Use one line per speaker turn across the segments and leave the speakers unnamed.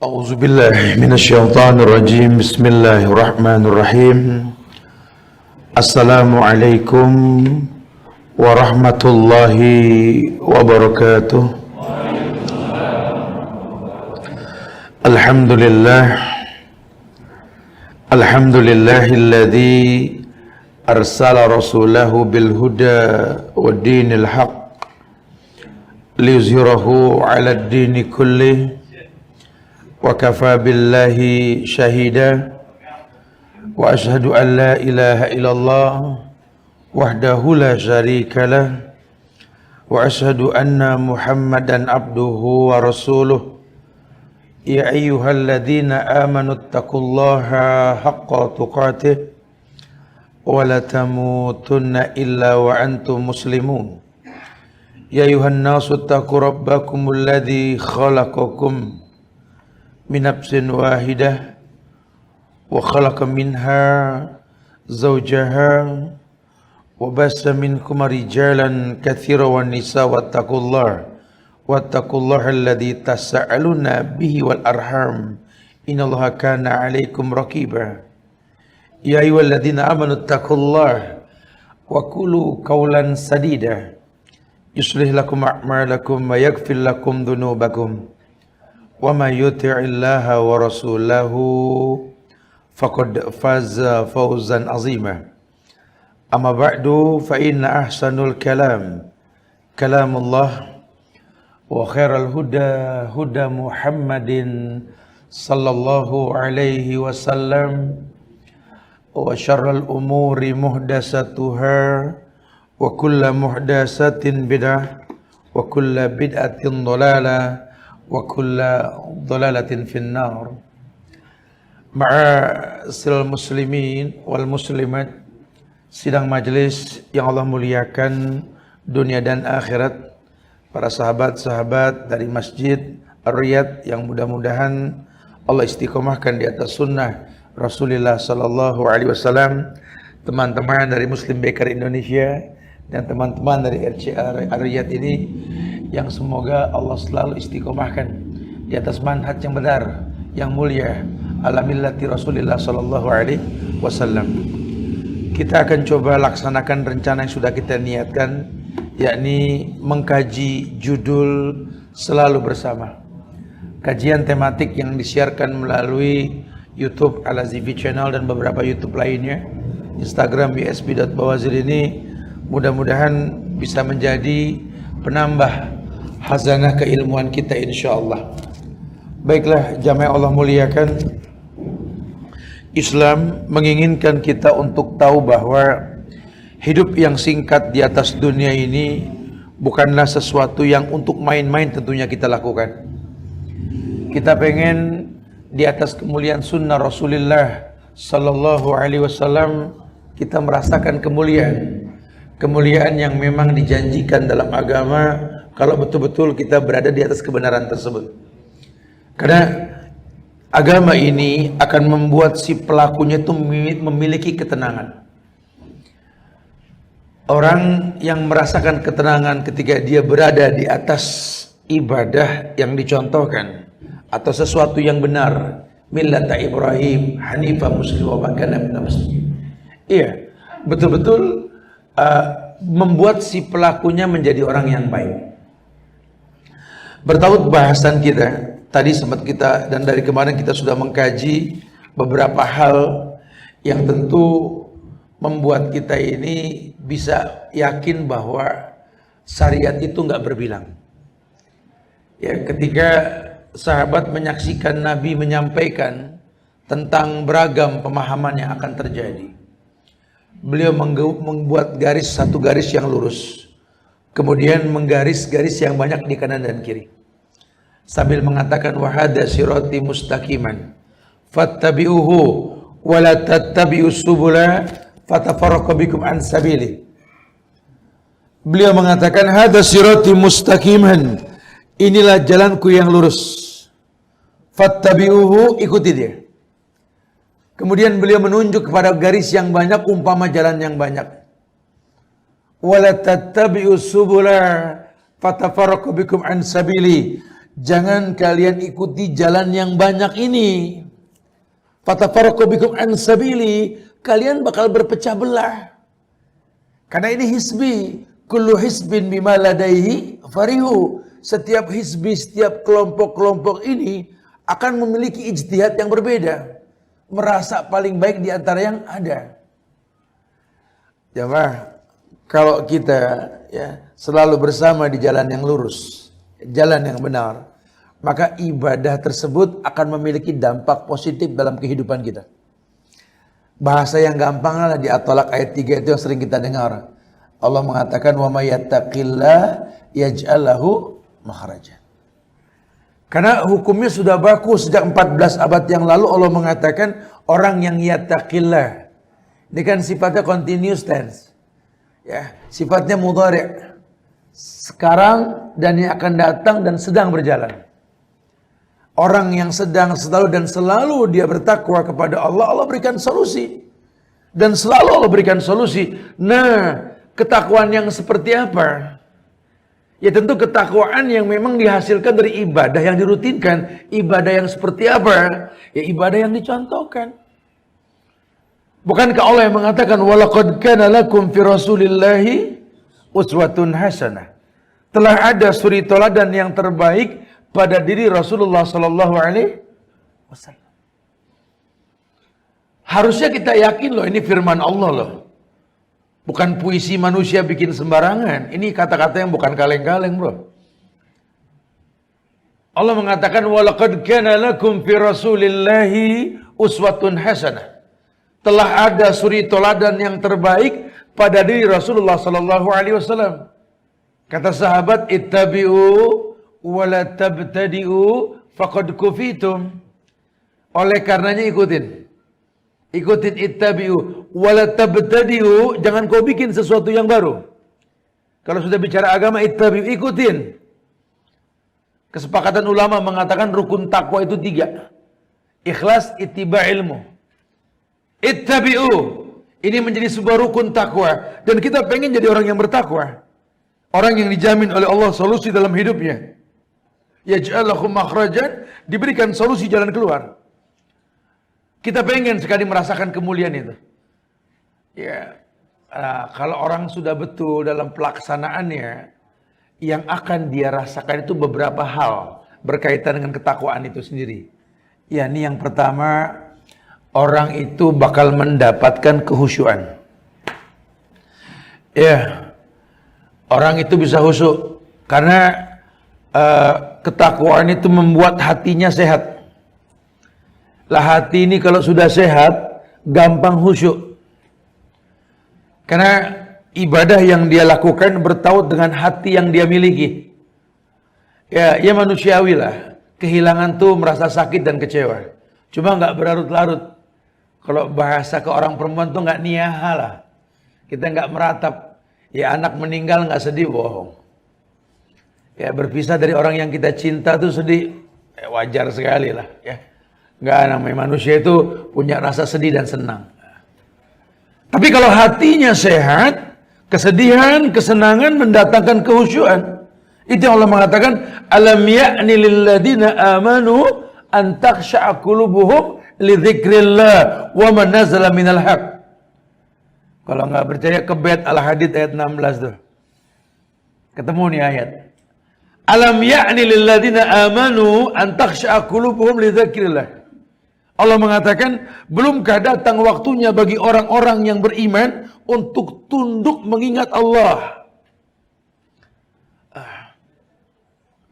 أعوذ بالله من الشيطان الرجيم بسم الله الرحمن الرحيم السلام عليكم ورحمة الله وبركاته الحمد لله الذي أرسل رسوله بالهدى والدين الحق ليظهره على الدين كله وكفى بالله شهيدا وأشهد أن لا إله إلا الله وحده لا شريك له وأشهد أن محمدا عبده ورسوله يا أيها الذين آمنوا اتقوا الله حق تقاته ولا تموتن إلا وأنتم مسلمون يا أيها الناس اتقوا ربكم الذي خلقكم من نفس واحدة وخلق منها زوجها وبث منكما رجالا كثيرا والنساء واتقوا الله الذي تساءلون به والأرحام إن الله كان عليكم رقيبا يا أيها الذين آمنوا اتقوا الله وقولوا قولا سديدا يصلح لكم أعمالكم ويغفر لكم ذنوبكم وَمَا يُطِعِ اللَّهَ وَرَسُولَهُ فَقَدْ فَازَ فَوْزًا عَظِيمًا أَمَّا بَعْدُ فَإِنَّ أَحْسَنَ الْكَلَامِ كَلَامُ اللَّهِ وَخَيْرَ الْهُدَى هُدَى مُحَمَّدٍ صلى الله عليه وسلم وشر الأمور محدثاتها وكل محدثة بدعة وكل بدعة ضلالة wa kulla dhalalatin finnar. Ma'asyiral muslimin wal muslimat, sidang majelis yang Allah muliakan dunia dan akhirat, para sahabat-sahabat dari Masjid Ar-Riyadh yang mudah-mudahan Allah istiqomahkan di atas sunnah Rasulullah sallallahu alaihi wasallam, teman-teman dari Muslim Baker Indonesia dan teman-teman dari RCA Ar-Riyadh ini, yang semoga Allah selalu istiqomahkan di atas manhaj yang benar, yang mulia, ala millati Rasulullah sallallahu alaihi wasallam. Kita akan coba laksanakan rencana yang sudah kita niatkan, yakni mengkaji judul Selalu Bersama. Kajian tematik yang disiarkan melalui YouTube Al-Azifi Channel dan beberapa YouTube lainnya, Instagram usb.bawazir ini mudah-mudahan bisa menjadi penambah hazanah keilmuan kita insyaallah. Baiklah jamaah Allah muliakan, Islam menginginkan kita untuk tahu bahwa hidup yang singkat di atas dunia ini bukanlah sesuatu yang untuk main-main tentunya kita lakukan. Kita pengen di atas kemuliaan sunnah Rasulullah sallallahu alaihi wasallam kita merasakan kemuliaan yang memang dijanjikan dalam agama kalau betul-betul kita berada di atas kebenaran tersebut. Karena agama ini akan membuat si pelakunya itu memiliki ketenangan. Orang yang merasakan ketenangan ketika dia berada di atas ibadah yang dicontohkan atau sesuatu yang benar, millata Ibrahim hanifah muslim wa ma kana minal musyrikin. Iya, betul-betul membuat si pelakunya menjadi orang yang baik. Bertaut bahasan kita tadi sempat kita, dan dari kemarin kita sudah mengkaji beberapa hal yang tentu membuat kita ini bisa yakin bahwa syariat itu nggak berbilang. Ya, ketika sahabat menyaksikan Nabi menyampaikan tentang beragam pemahaman yang akan terjadi, beliau membuat satu garis yang lurus, kemudian menggaris garis yang banyak di kanan dan kiri, sambil mengatakan wa hadza sirati mustaqiman fattabi'uhu wa la tattabi'us subula fatafarraqu bikum an sabili. Beliau mengatakan hadza sirati mustaqiman, inilah jalanku yang lurus, fattabi'uhu, ikuti dia. Kemudian beliau menunjuk kepada garis yang banyak umpama jalan yang banyak. Wala tattabi'us subula fatafarraqu bikum an sabili, jangan kalian ikuti jalan yang banyak ini. Fatafarraqu bikum an sabili, kalian bakal berpecah belah. Karena ini hizbi, kullu hizbin bima ladaihi farihu. Setiap hizbi, setiap kelompok-kelompok ini akan memiliki ijtihad yang berbeda. Merasa paling baik di antara yang ada. Jamaah, kalau kita selalu bersama di jalan yang lurus, jalan yang benar, maka ibadah tersebut akan memiliki dampak positif dalam kehidupan kita. Bahasa yang gampang adalah di At-Thalaq ayat 3 itu yang sering kita dengar. Allah mengatakan wa may yattaqillah yaj'al lahu makhraja. Karena hukumnya sudah baku sejak 14 abad yang lalu. Allah mengatakan orang yang yattaqillah, ini kan sifatnya continuous tense. Ya, sifatnya mudhari'. Sekarang dan yang akan datang dan sedang berjalan. Orang yang sedang, selalu dan selalu dia bertakwa kepada Allah, Allah berikan solusi. Dan selalu Allah berikan solusi. Nah, ketakwaan yang seperti apa? Ya tentu ketakwaan yang memang dihasilkan dari ibadah yang dirutinkan. Ibadah yang seperti apa? Ya ibadah yang dicontohkan. Bukankah Allah yang mengatakan walaqad kana lakum fi rasulillahi uswatun hasanah. Telah ada suri teladan yang terbaik pada diri Rasulullah sallallahu alaihi wasallam. Harusnya kita yakin loh ini firman Allah loh. Bukan puisi manusia bikin sembarangan. Ini kata-kata yang bukan kaleng-kaleng, bro. Allah mengatakan walaqad kana lakum fi rasulillahi uswatun hasanah. Telah ada suri teladan yang terbaik pada diri Rasulullah sallallahu alaihi wasallam. Kata sahabat, ittabi'u wa la tabtadi'u faqad kufitum. Oleh karenanya ikutin. Ikutin ittabi'u wa la tabtadi'u, jangan kau bikin sesuatu yang baru. Kalau sudah bicara agama, ittabi'u, ikutin. Kesepakatan ulama mengatakan rukun takwa itu 3. Ikhlas, ittiba' ilmu. Ittabi'u, ini menjadi sebuah rukun takwa. Dan kita pengen jadi orang yang bertakwa. Orang yang dijamin oleh Allah solusi dalam hidupnya. Yaj'al lahum makhrajan, diberikan solusi jalan keluar. Kita pengen sekali merasakan kemuliaan itu. Ya, kalau orang sudah betul dalam pelaksanaannya, yang akan dia rasakan itu beberapa hal berkaitan dengan ketakwaan itu sendiri. Ya, ini yang pertama, orang itu bakal mendapatkan kehusyuan. Ya, orang itu bisa khusyuk karena ketakwaan itu membuat hatinya sehat. Lah hati ini kalau sudah sehat, gampang khusyuk. Karena ibadah yang dia lakukan bertaut dengan hati yang dia miliki. Ya manusiawi lah. Kehilangan tuh merasa sakit dan kecewa. Cuma nggak berlarut-larut. Kalau bahasa ke orang perempuan tuh nggak niyaha lah. Kita nggak meratap. Ya anak meninggal nggak sedih, bohong. Ya berpisah dari orang yang kita cinta tuh sedih. Wajar sekali lah. Ya nggak, namanya manusia itu punya rasa sedih dan senang. Tapi kalau hatinya sehat, kesedihan, kesenangan mendatangkan kehusyuan. Itu yang Allah mengatakan, alam ya'ni lilladina amanu an takhsha'a qulubuhum li dzikrillah wa ma nazala minal haq. Kalau nggak percaya ke bait Al-Hadid ayat 16 tuh. Ketemu nih ayat. Alam ya'ni lilladina amanu an takhsha'a qulubuhum li dzikrillah. Allah mengatakan, belumkah datang waktunya bagi orang-orang yang beriman untuk tunduk mengingat Allah.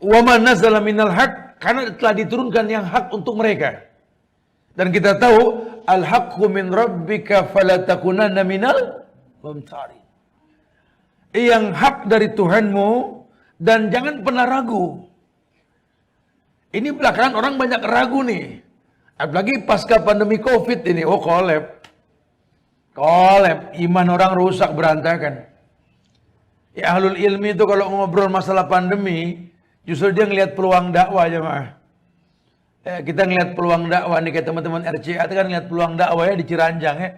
Wa ma nazala minal haq, karena telah diturunkan yang hak untuk mereka. Dan kita tahu al-haqqu min rabbika fala takunanna minal mumtarin. Yang hak dari Tuhanmu dan jangan pernah ragu. Ini belakangan orang banyak ragu nih. Apalagi pasca pandemi Covid ini, kolab. Iman orang rusak berantakan. Ya ahlul ilmi itu kalau ngobrol masalah pandemi, justru dia ngelihat peluang dakwah aja mah. Kita ngelihat peluang dakwah nih kayak teman-teman RCA itu kan ngelihat peluang dakwah ya di Ciranjang ya.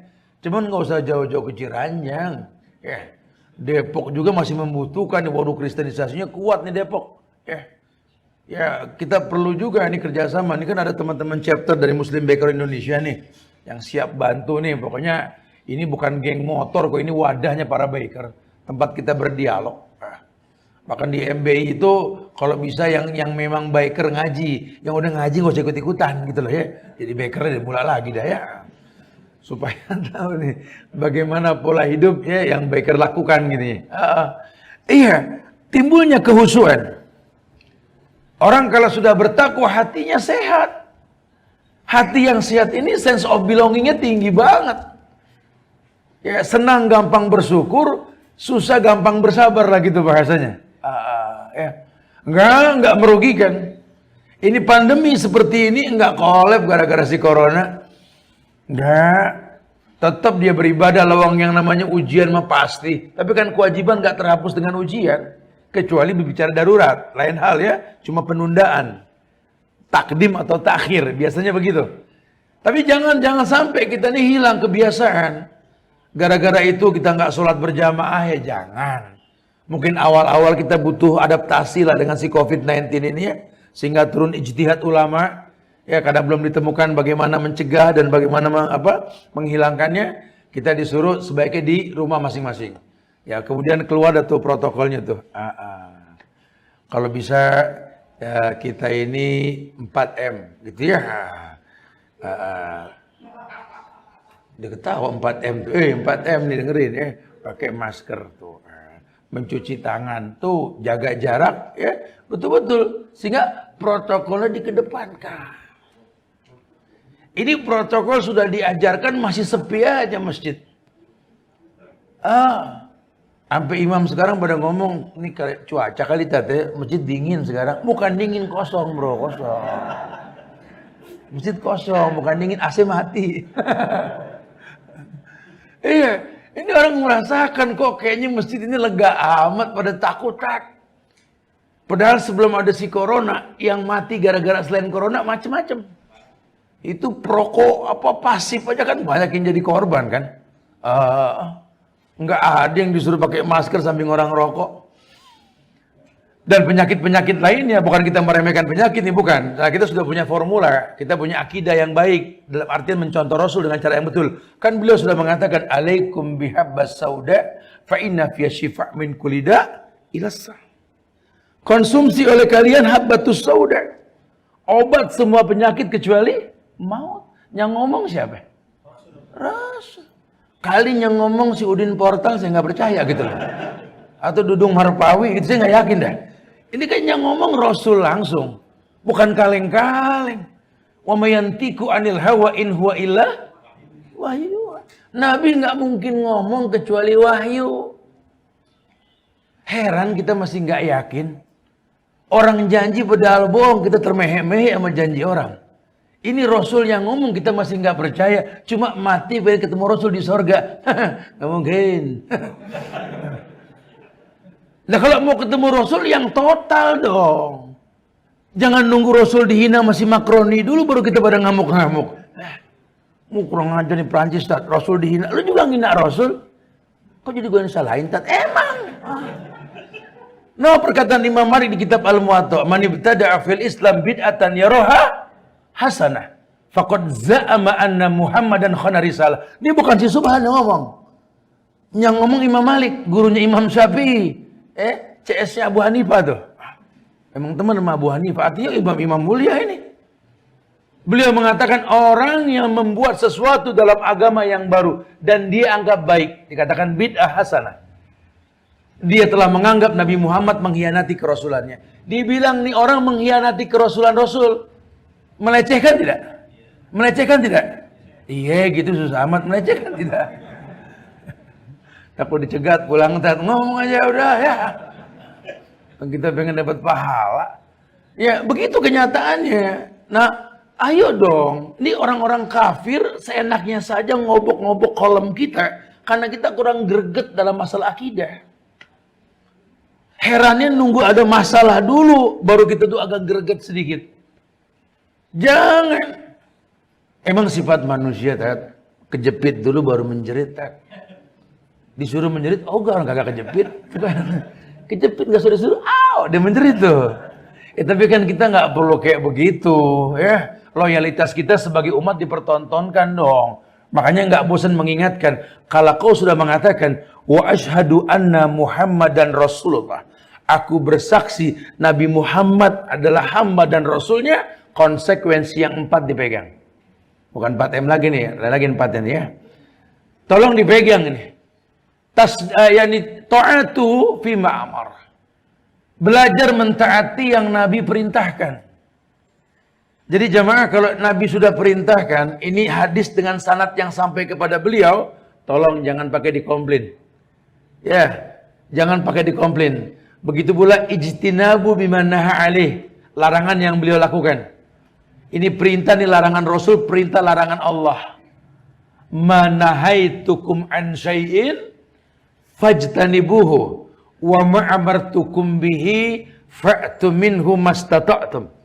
Cuman nggak usah jauh-jauh ke Ciranjang. Ya. Depok juga masih membutuhkan, waduh kristenisasinya kuat nih Depok. Ya. Ya, kita perlu juga nih kerjasama. Ini kan ada teman-teman chapter dari Muslim Baker Indonesia nih yang siap bantu nih. Pokoknya ini bukan geng motor kok, ini wadahnya para baker. Tempat kita berdialog. Bahkan di MBI itu kalau bisa yang memang biker ngaji, yang udah ngaji nggak usah ikut-ikutan gitu loh ya. Jadi baker udah mulai lagi dah ya. Supaya tahu nih bagaimana pola hidup ya yang biker lakukan gini. Iya, timbulnya kehusuan. Orang kalau sudah bertakwa hatinya sehat. Hati yang sehat ini sense of belongingnya tinggi banget. Ya, senang gampang bersyukur, susah gampang bersabar lah gitu bahasanya. Ya. Enggak merugikan. Ini pandemi seperti ini enggak collab gara-gara si corona. Enggak. Tetap dia beribadah lawang yang namanya ujian mah pasti. Tapi kan kewajiban enggak terhapus dengan ujian. Kecuali berbicara darurat. Lain hal ya. Cuma penundaan. Takdim atau takhir. Biasanya begitu. Tapi jangan sampai kita ini hilang kebiasaan. Gara-gara itu kita nggak sholat berjamaah ya jangan. Mungkin awal-awal kita butuh adaptasi lah dengan si COVID-19 ini ya. Sehingga turun ijtihad ulama. Ya kadang belum ditemukan bagaimana mencegah dan bagaimana menghilangkannya. Kita disuruh sebaiknya di rumah masing-masing. Ya kemudian keluar ada tuh protokolnya tuh. Kalau bisa ya, kita ini 4M gitu ya. Dia ketawa 4M tuh. 4M nih dengerin ya. Pakai masker tuh. Mencuci tangan tuh, jaga jarak ya. Betul-betul. Sehingga protokolnya dikedepankan. Ini protokol sudah diajarkan masih sepi aja masjid. Sampai imam sekarang pada ngomong, ini cuaca kali tadi, masjid dingin sekarang. Bukan dingin, kosong bro, kosong. Masjid kosong, bukan dingin, AC mati. Iya, ini orang merasakan kok kayaknya masjid ini lega amat pada takut. Padahal sebelum ada si corona, yang mati gara-gara selain corona macem-macem. Itu perokok apa pasif aja kan banyak yang jadi korban kan. Nggak ada yang disuruh pakai masker samping orang rokok. Dan penyakit-penyakit lainnya, bukan kita meremehkan penyakit nih, bukan. Nah, kita sudah punya formula, kita punya akidah yang baik, dalam artian mencontoh Rasul dengan cara yang betul. Kan beliau sudah mengatakan, alaikum bihabbas sauda, fa inna fiya shifa' min kulida ilasa. Konsumsi oleh kalian habbatus sauda. Obat semua penyakit kecuali maut. Yang ngomong siapa? Rasul. Kali yang ngomong si Udin Portal, saya nggak percaya gitu loh. Atau Dudung Harpawi, gitu saya nggak yakin dah. Ini kan yang ngomong Rasul langsung, bukan kaleng-kaleng. Wa mayantiku anil hawa in huwa illa wahyu. Nabi nggak mungkin ngomong kecuali wahyu. Heran kita masih nggak yakin. Orang janji padahal bohong, kita termehek-mehek sama janji orang. Ini Rasul yang ngomong, kita masih nggak percaya. Cuma mati pengen ketemu Rasul di sorga. Nggak mungkin. Nah kalau mau ketemu Rasul yang total dong. Jangan nunggu Rasul dihina masih makroni dulu baru kita pada ngamuk-ngamuk. Mau kurang aja nih Prancis, Tat. Rasul dihina. Lu juga ngina Rasul? Kok jadi gue yang salahin, Tat? Emang. No, perkataan Imam Malik di kitab Al-Muwatta. Man ibtada'a fil Islam bid'atan yaraha hasanah. Faqad za'ama anna Muhammadan khana risalah. Ini bukan si Subhan yang ngomong. Yang ngomong Imam Malik, gurunya Imam Syafi'i. CS-nya Abu Hanifah tuh. Emang teman sama Abu Hanifah, artinya imam-imam mulia ini. Beliau mengatakan orang yang membuat sesuatu dalam agama yang baru dan dia anggap baik, dikatakan bid'ah hasanah. Dia telah menganggap Nabi Muhammad mengkhianati kerasulannya. Dibilang nih orang mengkhianati kerasulan Rasul. Melecehkan tidak? Melecehkan tidak? Iya gitu susah amat, melecehkan tidak? Takut dicegat pulang ngomong aja udah ya. Kita pengen dapat pahala. Ya begitu kenyataannya. Nah ayo dong. Ini orang-orang kafir seenaknya saja ngobok-ngobok kolom kita. Karena kita kurang greget dalam masalah akidah. Herannya nunggu ada masalah dulu. Baru kita tuh agak greget sedikit. Jangan. Emang sifat manusia Tat. Kejepit dulu baru menjerit Tat. Disuruh menjerit, oh orang kagak kejepit. Kejepit gak suruh-suruh, dia menjerit tuh. Tapi kan kita nggak perlu kayak begitu, ya. Loyalitas kita sebagai umat dipertontonkan dong. Makanya nggak bosan mengingatkan, kalau kau sudah mengatakan wa asyhadu anna Muhammadan Rasulullah, aku bersaksi Nabi Muhammad adalah hamba dan rasulnya, konsekuensi yang 4 dipegang. Bukan 4M lagi nih, ada lagi 4M ya. Tolong dipegang ini. Yani ta'atu fi ma'amar. Belajar mentaati yang Nabi perintahkan. Jadi jamaah, kalau Nabi sudah perintahkan, ini hadis dengan sanad yang sampai kepada beliau, tolong jangan pakai dikomplain. Ya, jangan pakai dikomplain. Begitu pula ijtinabu bimanaha alaih, larangan yang beliau lakukan. Ini perintah, ini larangan Rasul, perintah larangan Allah. Manahaitukum an syai'in fajtanibuhu wa ma'amartukum bihi fa'tu minhu mastata'tum.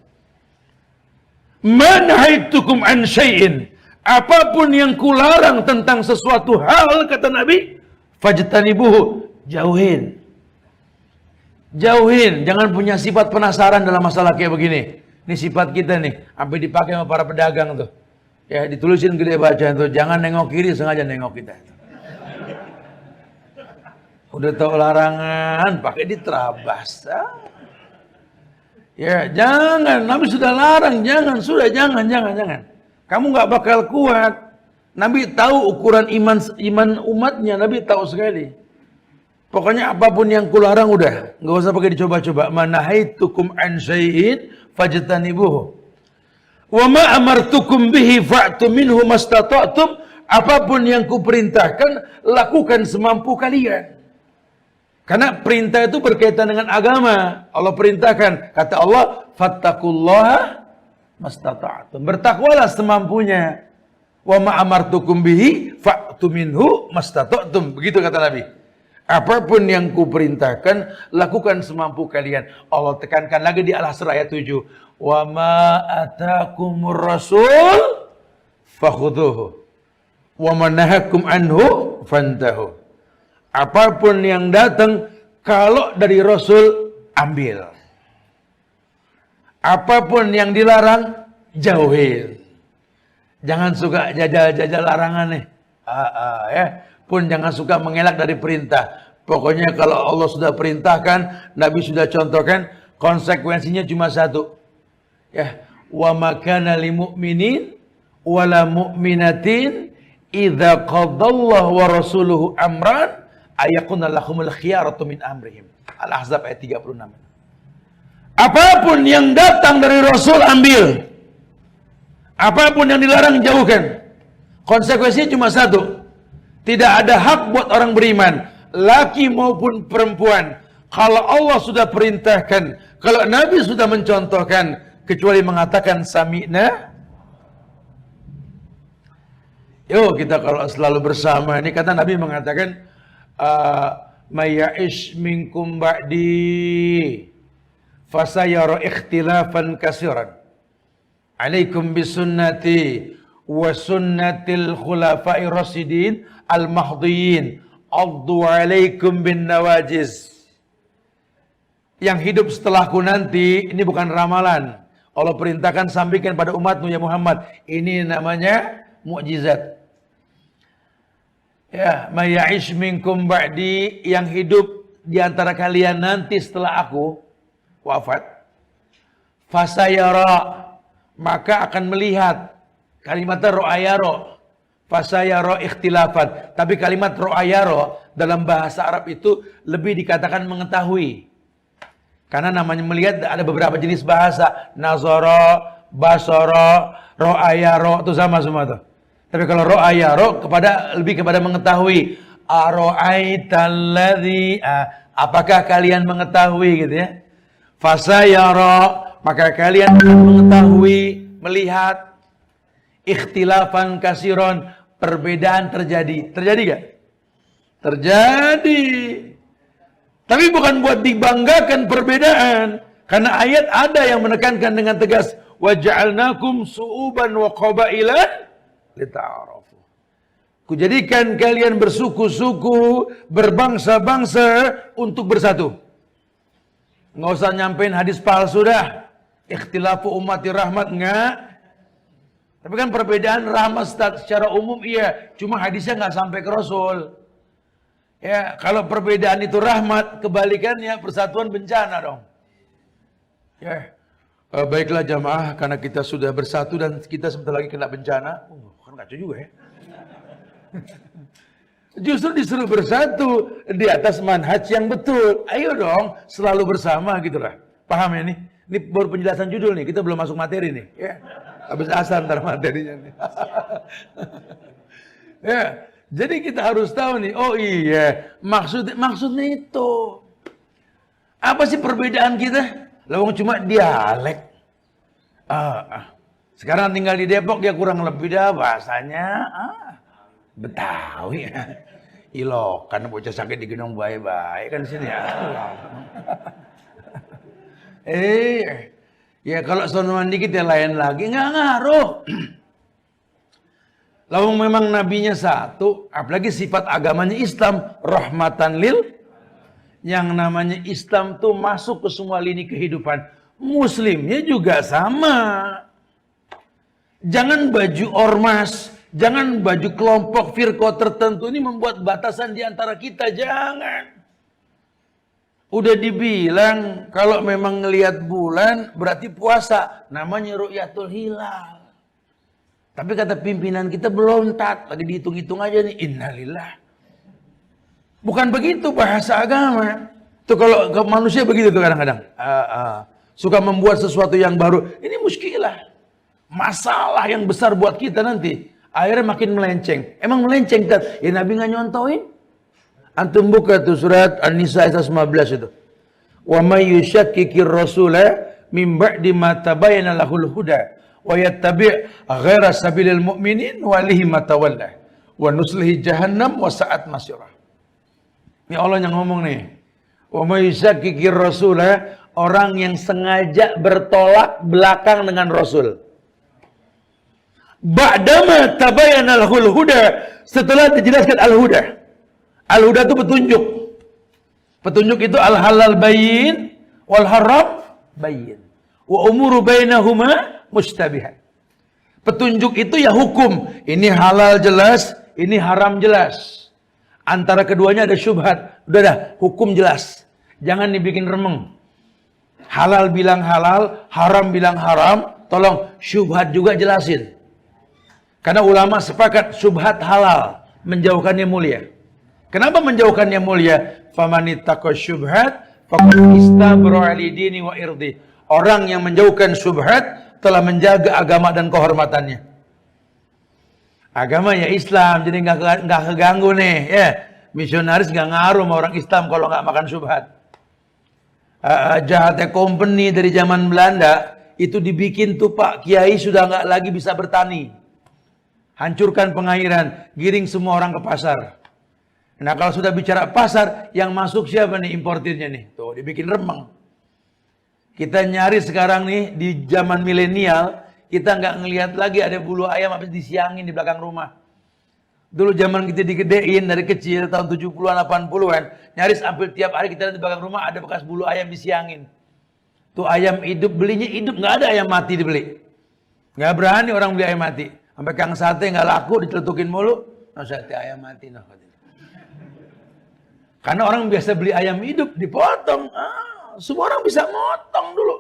Manahaitukum an syai'in, apapun yang kularang tentang sesuatu hal, kata Nabi, fajtanibuhu, jauhin. Jauhin, jangan punya sifat penasaran dalam masalah kayak begini. Ini sifat kita nih, sampai dipakai sama para pedagang tuh. Ya, ditulisin gede bacaan tuh, jangan nengok kiri, sengaja nengok kita. Udah tahu larangan, pakai diterabas. Ya, jangan. Nabi sudah larang, jangan. Kamu nggak bakal kuat. Nabi tahu ukuran iman umatnya, Nabi tahu sekali. Pokoknya apapun yang kularang udah, nggak usah pakai dicoba-coba. Manahaitukum an syai'in fajtanibuhu. Wa ma amartukum bihi fa'tu minhu mastata'tum. Apapun yang kuperintahkan, lakukan semampu kalian. Karena perintah itu berkaitan dengan agama. Allah perintahkan, kata Allah, fattaqullaha mastata'tum. Bertakwalah semampunya. Wa ma amartukum bihi fa'tu minhu mastata'tum. Begitu kata Nabi. Apapun yang kuperintahkan, lakukan semampu kalian. Allah tekankan lagi di Al-Asr ayat 7. Wa ma atakumur rasul fakhudhuhu wa ma nahakum anhu fantahu. Apapun yang datang, kalau dari Rasul, ambil. Apapun yang dilarang, jauhin. Jangan suka jajal-jajal larangan nih. Ya. Pun jangan suka mengelak dari perintah. Pokoknya kalau Allah sudah perintahkan, Nabi sudah contohkan, konsekuensinya cuma satu. Ya, wa makana lil mu'minin wala mu'minatin idza qadallahu wa rasuluhu amran ayakuna lahumul khiyaratu min amrihim. Al-Ahzab ayat 36. Apapun yang datang dari Rasul, ambil. Apapun yang dilarang, jauhkan. Konsekuensinya cuma satu. Tidak ada hak buat orang beriman, laki maupun perempuan, kalau Allah sudah perintahkan, kalau Nabi sudah mencontohkan, kecuali mengatakan sami'na. Yuk kita kalau selalu bersama, ini kata Nabi mengatakan, maya'ish minkum ba'di fasayara ikhtilafan kasiran. Alaikum bisunnati wa sunnatil khulafai rasidin al-mahdiyyin. Addu alaikum bin nawajiz. Yang hidup setelahku nanti, ini bukan ramalan. Allah perintahkan sampaikan pada umatmu ya Muhammad. Ini namanya mukjizat. Ya, maya'ish minkum ba'di, yang hidup di antara kalian nanti setelah aku wafat, fasayara, maka akan melihat. Kalimatnya ro'ayaro, fasayara ikhtilafan. Tapi kalimat ro'ayaro dalam bahasa Arab itu lebih dikatakan mengetahui. Karena namanya melihat ada beberapa jenis bahasa. Nazara, basara, ro'ayaro, itu sama semua tuh. Tapi kalau ro'ayaro lebih kepada mengetahui. Aro'aitalladzi, apakah kalian mengetahui gitu ya. Fasayara, maka kalian akan mengetahui, melihat. Ikhtilafan kasiron, perbedaan terjadi. Terjadi gak? Terjadi. Tapi bukan buat dibanggakan perbedaan. Karena ayat ada yang menekankan dengan tegas. Waja'alnakum su'uban wa qabailan lita'arafu. Kujadikan kalian bersuku-suku, berbangsa-bangsa untuk bersatu. Nggak usah nyampein hadis palsu dah. Ikhtilafu ummati rahmat, enggak. Tapi kan perbedaan rahmat secara umum iya, cuma hadisnya nggak sampai ke Rasul. Ya, kalau perbedaan itu rahmat, kebalikannya persatuan bencana dong. Ya, baiklah jamaah, karena kita sudah bersatu dan kita sebentar lagi kena bencana. Kan kacau juga ya. Justru disuruh bersatu di atas manhaj yang betul. Ayo dong, selalu bersama gitulah. Paham ya nih? Ini baru penjelasan judul nih, kita belum masuk materi nih. Ya. Habis asal ntar materinya nih. Ya, jadi kita harus tahu nih, oh iya, maksudnya itu. Apa sih perbedaan kita? Lawang cuma dialek. Sekarang tinggal di Depok, dia kurang lebih dah bahasanya Betawi. Ilokan bocah sakit di gendong baik-baik kan di sini ya. Ya kalau sonoan dikit ya lain lagi, nggak ngaruh. Lawang memang nabinya satu, apalagi sifat agamanya Islam, rahmatan lil. Yang namanya Islam tuh masuk ke semua lini kehidupan. Muslimnya juga sama. Jangan baju ormas, jangan baju kelompok firqah tertentu ini membuat batasan di antara kita, jangan. Udah dibilang kalau memang ngelihat bulan berarti puasa, namanya ru'yatul hilal. Tapi kata pimpinan kita belum lagi dihitung-hitung aja nih, innalillah. Bukan begitu bahasa agama. Tuh kalau manusia begitu tuh kadang-kadang. Suka membuat sesuatu yang baru. Ini muskilah. Masalah yang besar buat kita nanti. Akhirnya makin melenceng. Emang melenceng kan? Ya Nabi nggak nyontohin. Antum buka tuh surat An-Nisa ayat 15 itu. Wa may yushakkikir rasula min ba'di ma tabayyana lahul huda wa yattabi' ghaira sabilil mu'minin walihi ma tawalla wa nuslihi jahannam wa sa'at masirah. Ini Allah yang ngomong nih. Wa may yushakkikir rasula, orang yang sengaja bertolak belakang dengan Rasul. Ba'dama tabayyana lahul huda, setelah dijelaskan al-huda. Al-huda itu petunjuk. Petunjuk itu al-halal bayyin wal haram bayyin. Wa umuru bainahuma mustabihat. Petunjuk itu ya hukum. Ini halal jelas, ini haram jelas. Antara keduanya ada syubhat. Udah dah, hukum jelas. Jangan dibikin remeng. Halal bilang halal, haram bilang haram. Tolong syubhat juga jelasin. Karena ulama sepakat syubhat halal, menjauhkannya mulia. Kenapa menjauhkannya mulia? Famanittaqo syubhat faqad istabra li dini wa irdi. Orang yang menjauhkan syubhat telah menjaga agama dan kehormatannya. Agama ya Islam, jadi nggak keganggu nih, ya. Misionaris nggak ngaruh sama orang Islam kalau nggak makan syubhat. Jahatnya company dari zaman Belanda itu dibikin tuh Pak Kiai sudah nggak lagi bisa bertani. Hancurkan pengairan, giring semua orang ke pasar. Nah kalau sudah bicara pasar, yang masuk siapa nih importirnya nih? Tuh dibikin remeng. Kita nyari sekarang nih di zaman milenial, kita nggak ngelihat lagi ada bulu ayam habis disiangin di belakang rumah. Dulu zaman kita digedein dari kecil tahun 70-an 80-an, nyaris hampir tiap hari kita di belakang rumah ada bekas bulu ayam disiangin. Tuh ayam hidup, belinya hidup, nggak ada ayam mati dibeli. Nggak berani orang beli ayam mati. Sampai kang sate nggak laku, diceletukin mulu. No sate ayam mati no. Karena orang biasa beli ayam hidup dipotong. Semua orang bisa motong dulu.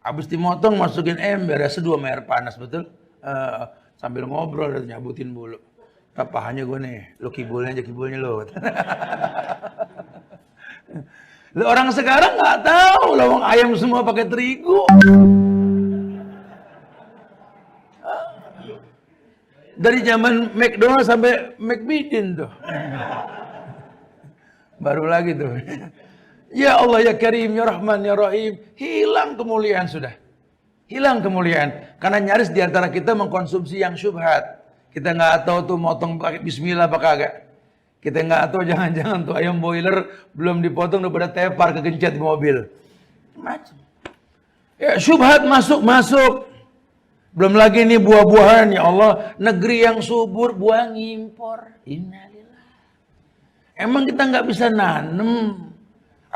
Habis dimotong masukin ember ya seduh sama air panas betul. Sambil ngobrol dan nyabutin bulu. Pahanya gue nih, lo kibulnya aja kibulnya lo. Orang sekarang nggak tahu lawang ayam semua pakai terigu. Dari zaman McDonald sampai McBidin tuh. Baru lagi tuh. Ya Allah ya Karim ya Rahman ya Rahim. Hilang kemuliaan sudah. Hilang kemuliaan. Karena nyaris diantara kita mengkonsumsi yang syubhat. Kita nggak tahu tuh motong pakai bismillah apa kagak. Kita nggak tahu jangan-jangan tuh ayam boiler belum dipotong udah pada tepar kegencet di mobil. Macam. Ya syubhat masuk. Belum lagi nih buah-buahan, ya Allah, negeri yang subur, buah ngimpor. Innalillah. Emang kita nggak bisa nanem?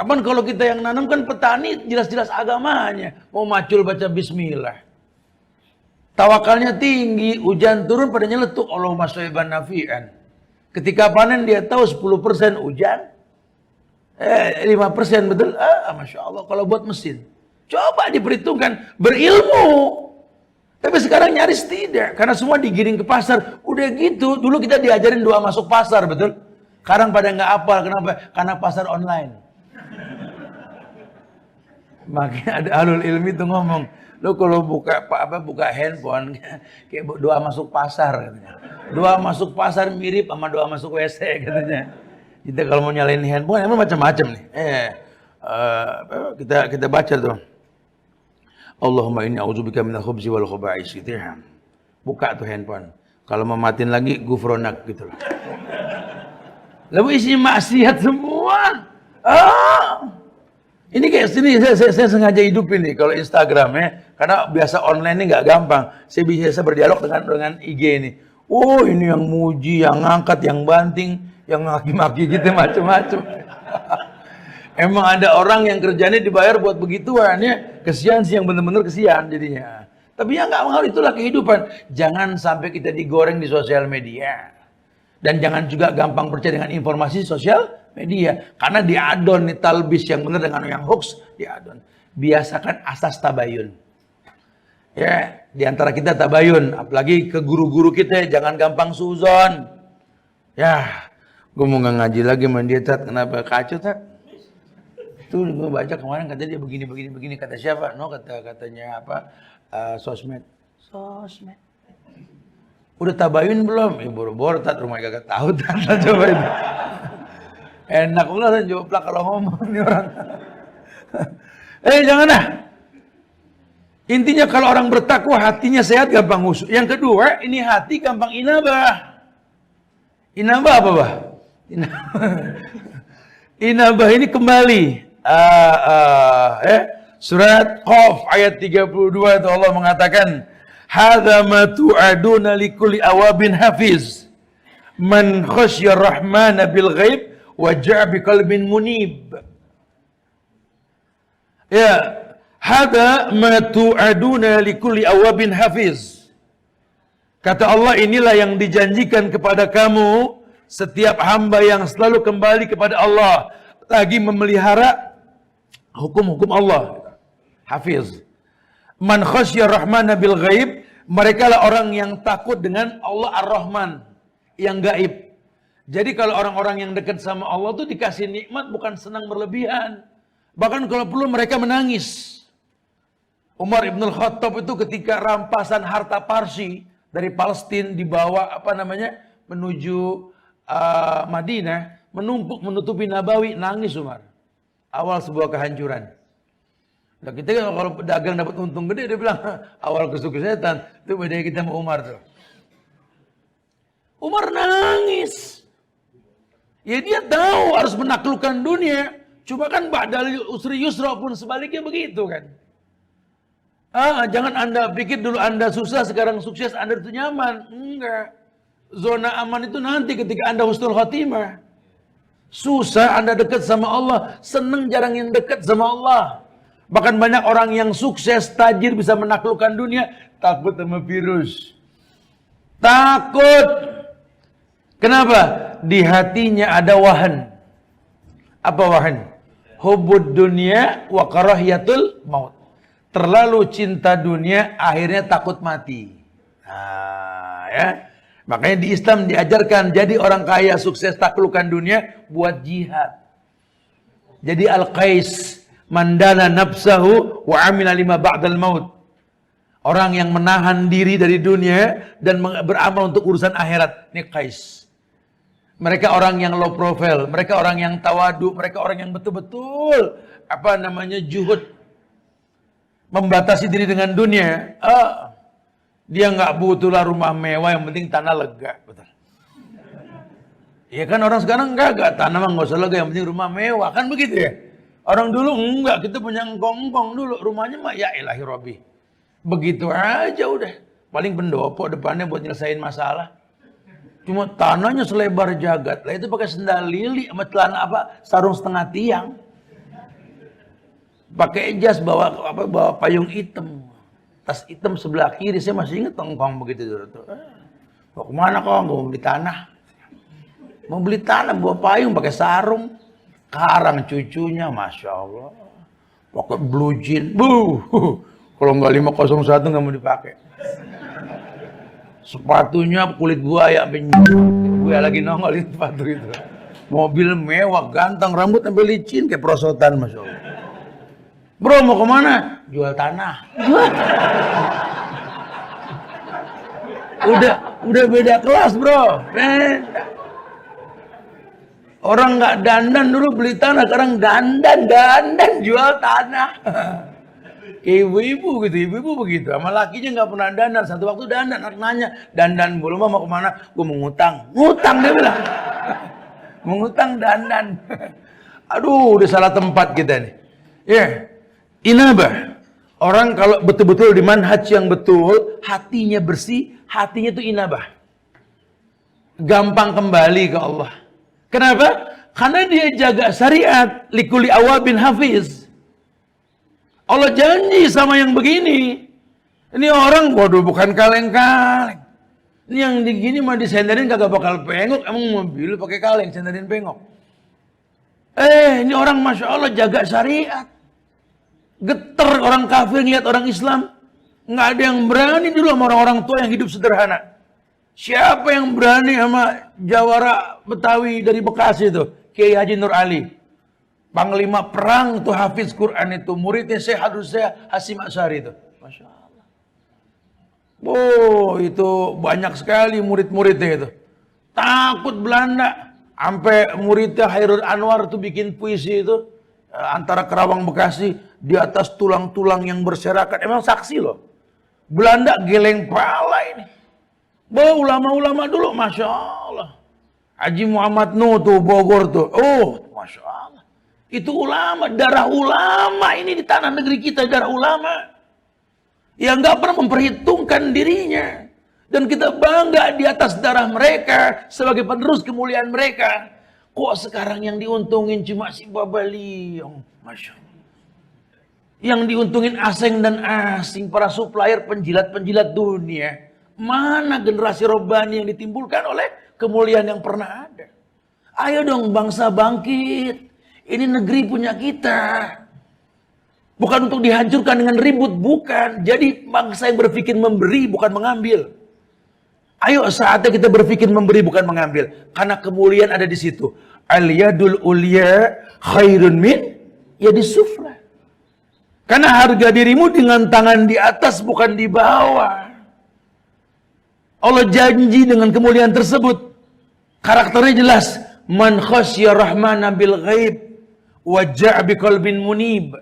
Apaan kalau kita yang nanam kan petani jelas-jelas agamanya. Mau macul baca bismillah. Tawakalnya tinggi, hujan turun pada nyeletuk. Allahumma shayban nafi'an. Ketika panen dia tahu 10% hujan. 5% betul. Masya Allah kalau buat mesin. Coba diperhitungkan, berilmu. Tapi sekarang nyaris tidak. Karena semua digiring ke pasar. Udah gitu, dulu kita diajarin doa masuk pasar, betul? Sekarang pada nggak hafal, kenapa? Karena pasar online. Makanya ada ahlul ilmi itu ngomong, lo kalau buka handphone, kayak doa masuk pasar katanya. Doa masuk pasar mirip sama doa masuk WC katanya. Kita kalau mau nyalain handphone, emang macam-macam nih. Kita baca tuh. Allahumma inni a'udzubika minal khubzi wal khuba'is gitu ya. Buka tuh handphone. Kalau mau matiin lagi gufronak gitu loh. Lalu isinya maksiat semua. Ini kayak sini saya sengaja hidupin nih kalau Instagram ya, karena biasa online ini nggak gampang. Saya bisa berdialog dengan IG ini. Oh ini yang muji, yang ngangkat, yang banting, yang maki-maki gitu macam-macam. Emang ada orang yang kerjanya dibayar buat begituan ya, kesian sih yang bener-bener kesian jadinya. Tapi ya nggak mau, itulah kehidupan. Jangan sampai kita digoreng di sosial media. Dan jangan juga gampang percaya dengan informasi sosial media. Karena diadon nih talbis yang benar dengan yang hoax, diadon. Biasakan asas tabayun. Ya, di antara kita tabayun. Apalagi ke guru-guru kita, jangan gampang suzon. Ya, gue mau nggak ngaji lagi sama dia, Tat. Kenapa? Kacau, Tat. Tuh, gue baca kemarin katanya dia begini. Kata siapa? No, katanya apa? Sosmed. Udah tabayun belum? Boro-boro, Tat, rumah gak tahu, Tat. Coba itu. Enak pula joplak kalau ngomong nih orang. Jangan dah. Intinya kalau orang bertakwa hatinya sehat, gampang husuk. Yang kedua, ini hati gampang inabah. Inabah apa, Bah? Inabah ini kembali. Surat Qaf ayat 32 itu Allah mengatakan, hadza ma tu'aduna likulli awabin hafiz. Man khasyar rahmana bil ghaib wa ja'a biqalbin munib. Ya, hadza ma tu'aduna likulli awabin hafiz. Kata Allah, inilah yang dijanjikan kepada kamu setiap hamba yang selalu kembali kepada Allah, lagi memelihara hukum-hukum Allah. Hafiz. Man khasyar rahmana bil ghaib, mereka lah orang yang takut dengan Allah Ar-Rahman yang gaib. Jadi kalau orang-orang yang dekat sama Allah tuh dikasih nikmat bukan senang berlebihan. Bahkan kalau perlu mereka menangis. Umar Ibn Khattab itu ketika rampasan harta Parsi dari Palestina dibawa menuju Madinah, menumpuk menutupi Nabawi, nangis Umar. Awal sebuah kehancuran. Nah, kita kalau dagang dapat untung gede, dia bilang awal kesuksesan. Itu bedanya kita sama Umar tuh. Umar nangis. Ya dia tahu harus menaklukkan dunia. Cuma kan ba'dal usri yusra pun sebaliknya begitu kan. Jangan Anda pikir dulu Anda susah, sekarang sukses, Anda itu nyaman. Enggak. Zona aman itu nanti ketika Anda husnul khotimah. Susah Anda dekat sama Allah, seneng jarang yang dekat sama Allah. Bahkan banyak orang yang sukses, tajir, bisa menaklukkan dunia, takut sama virus. Takut. Kenapa? Di hatinya ada wahan. Apa wahan? Hubbud dunia wa karahiyatul maut. Terlalu cinta dunia, akhirnya takut mati. Ya. Makanya di Islam diajarkan, jadi orang kaya, sukses, taklukkan dunia, buat jihad. Jadi Al-Qais, mandana nafsahu wa amila lima ba'dal maut. Orang yang menahan diri dari dunia dan beramal untuk urusan akhirat. Ini Qais. Mereka orang yang low profile, mereka orang yang tawadu, mereka orang yang betul-betul juhud membatasi diri dengan dunia. Dia nggak butuhlah rumah mewah, yang penting tanah lega, betul. Ya kan orang sekarang enggak tanah mah nggak usah lega, yang penting rumah mewah, kan begitu ya. Orang dulu enggak, kita punya engkong-engkong dulu, rumahnya mah ya ilahi Rabbi. Begitu aja udah. Paling pendopo depannya buat nyelesain masalah. Cuma tanahnya selebar jagat. Lah itu pakai sendal lili sama celana sarung setengah tiang. pakai jas, bawa payung hitam, tas hitam sebelah kiri. Saya masih ingat tongkong begitu dulu tuh. Mau kemana kok? Mau beli tanah. Mau beli tanah, bawa payung, pakai sarung. Karang cucunya, masya Allah. Pakai blue jean, kalau nggak 501 nggak mau dipakai. Sepatunya kulit buaya, buaya lagi nongol di sepatu itu. Mobil mewah, ganteng, rambut sampai licin kayak perosotan, masya Allah. Bro, mau kemana? Jual tanah. Udah beda kelas, bro. Orang nggak dandan dulu beli tanah, sekarang dandan jual tanah. Kayak ibu-ibu gitu, ibu-ibu begitu. Sama lakinya nggak pernah dandan. Satu waktu dandan, anak nanya, dandan belum mau kemana? Gue mau ngutang. Ngutang dia bilang. Mengutang dandan. Aduh, udah salah tempat kita nih. Ya, inabah. Orang kalau betul-betul di manhaj yang betul, hatinya bersih, hatinya itu inabah. Gampang kembali ke Allah. Kenapa? Karena dia jaga syariat. Likuli awabin hafiz. Allah janji sama yang begini. Ini orang, waduh, bukan kaleng-kaleng. Ini yang digini mah disenderin kagak bakal pengok. Emang mobil pakai kaleng, senderin pengok. Ini orang masya Allah jaga syariat. Geter orang kafir ngeliat orang Islam. Nggak ada yang berani dulu sama orang-orang tua yang hidup sederhana. Siapa yang berani sama jawara Betawi dari Bekasi itu? Kiai Haji Nur Ali. Panglima perang tuh hafiz Quran itu. Muridnya Syekh Hasim Asy'ari itu. Masya Allah. Oh, itu banyak sekali murid-muridnya itu. Takut Belanda. Sampai muridnya Hairul Anwar tuh bikin puisi itu. Antara Kerawang Bekasi. Di atas tulang-tulang yang berserakan. Emang saksi loh. Belanda geleng pala ini. Ulama-ulama dulu, masya Allah. Haji Muhammad Nuh tuh, Bogor tuh. Oh, masya Allah. Itu ulama, darah ulama ini di tanah negeri kita, darah ulama. Yang nggak pernah memperhitungkan dirinya. Dan kita bangga di atas darah mereka sebagai penerus kemuliaan mereka. Kok sekarang yang diuntungin cuma si Babaliong, masya Allah. Yang diuntungin asing dan asing, para supplier penjilat-penjilat dunia. Mana generasi robbani yang ditimbulkan oleh kemuliaan yang pernah ada? Ayo dong bangsa bangkit. Ini negeri punya kita. Bukan untuk dihancurkan dengan ribut, bukan. Jadi bangsa yang berpikir memberi, bukan mengambil. Ayo saatnya kita berpikir memberi, bukan mengambil. Karena kemuliaan ada di situ. Al-yadul ulya khairun min yadis sufla. Karena harga dirimu dengan tangan di atas, bukan di bawah. Allah janji dengan kemuliaan tersebut. Karakternya jelas. Man khasya rahmana bil ghaib wa ja'a biqalbin munib.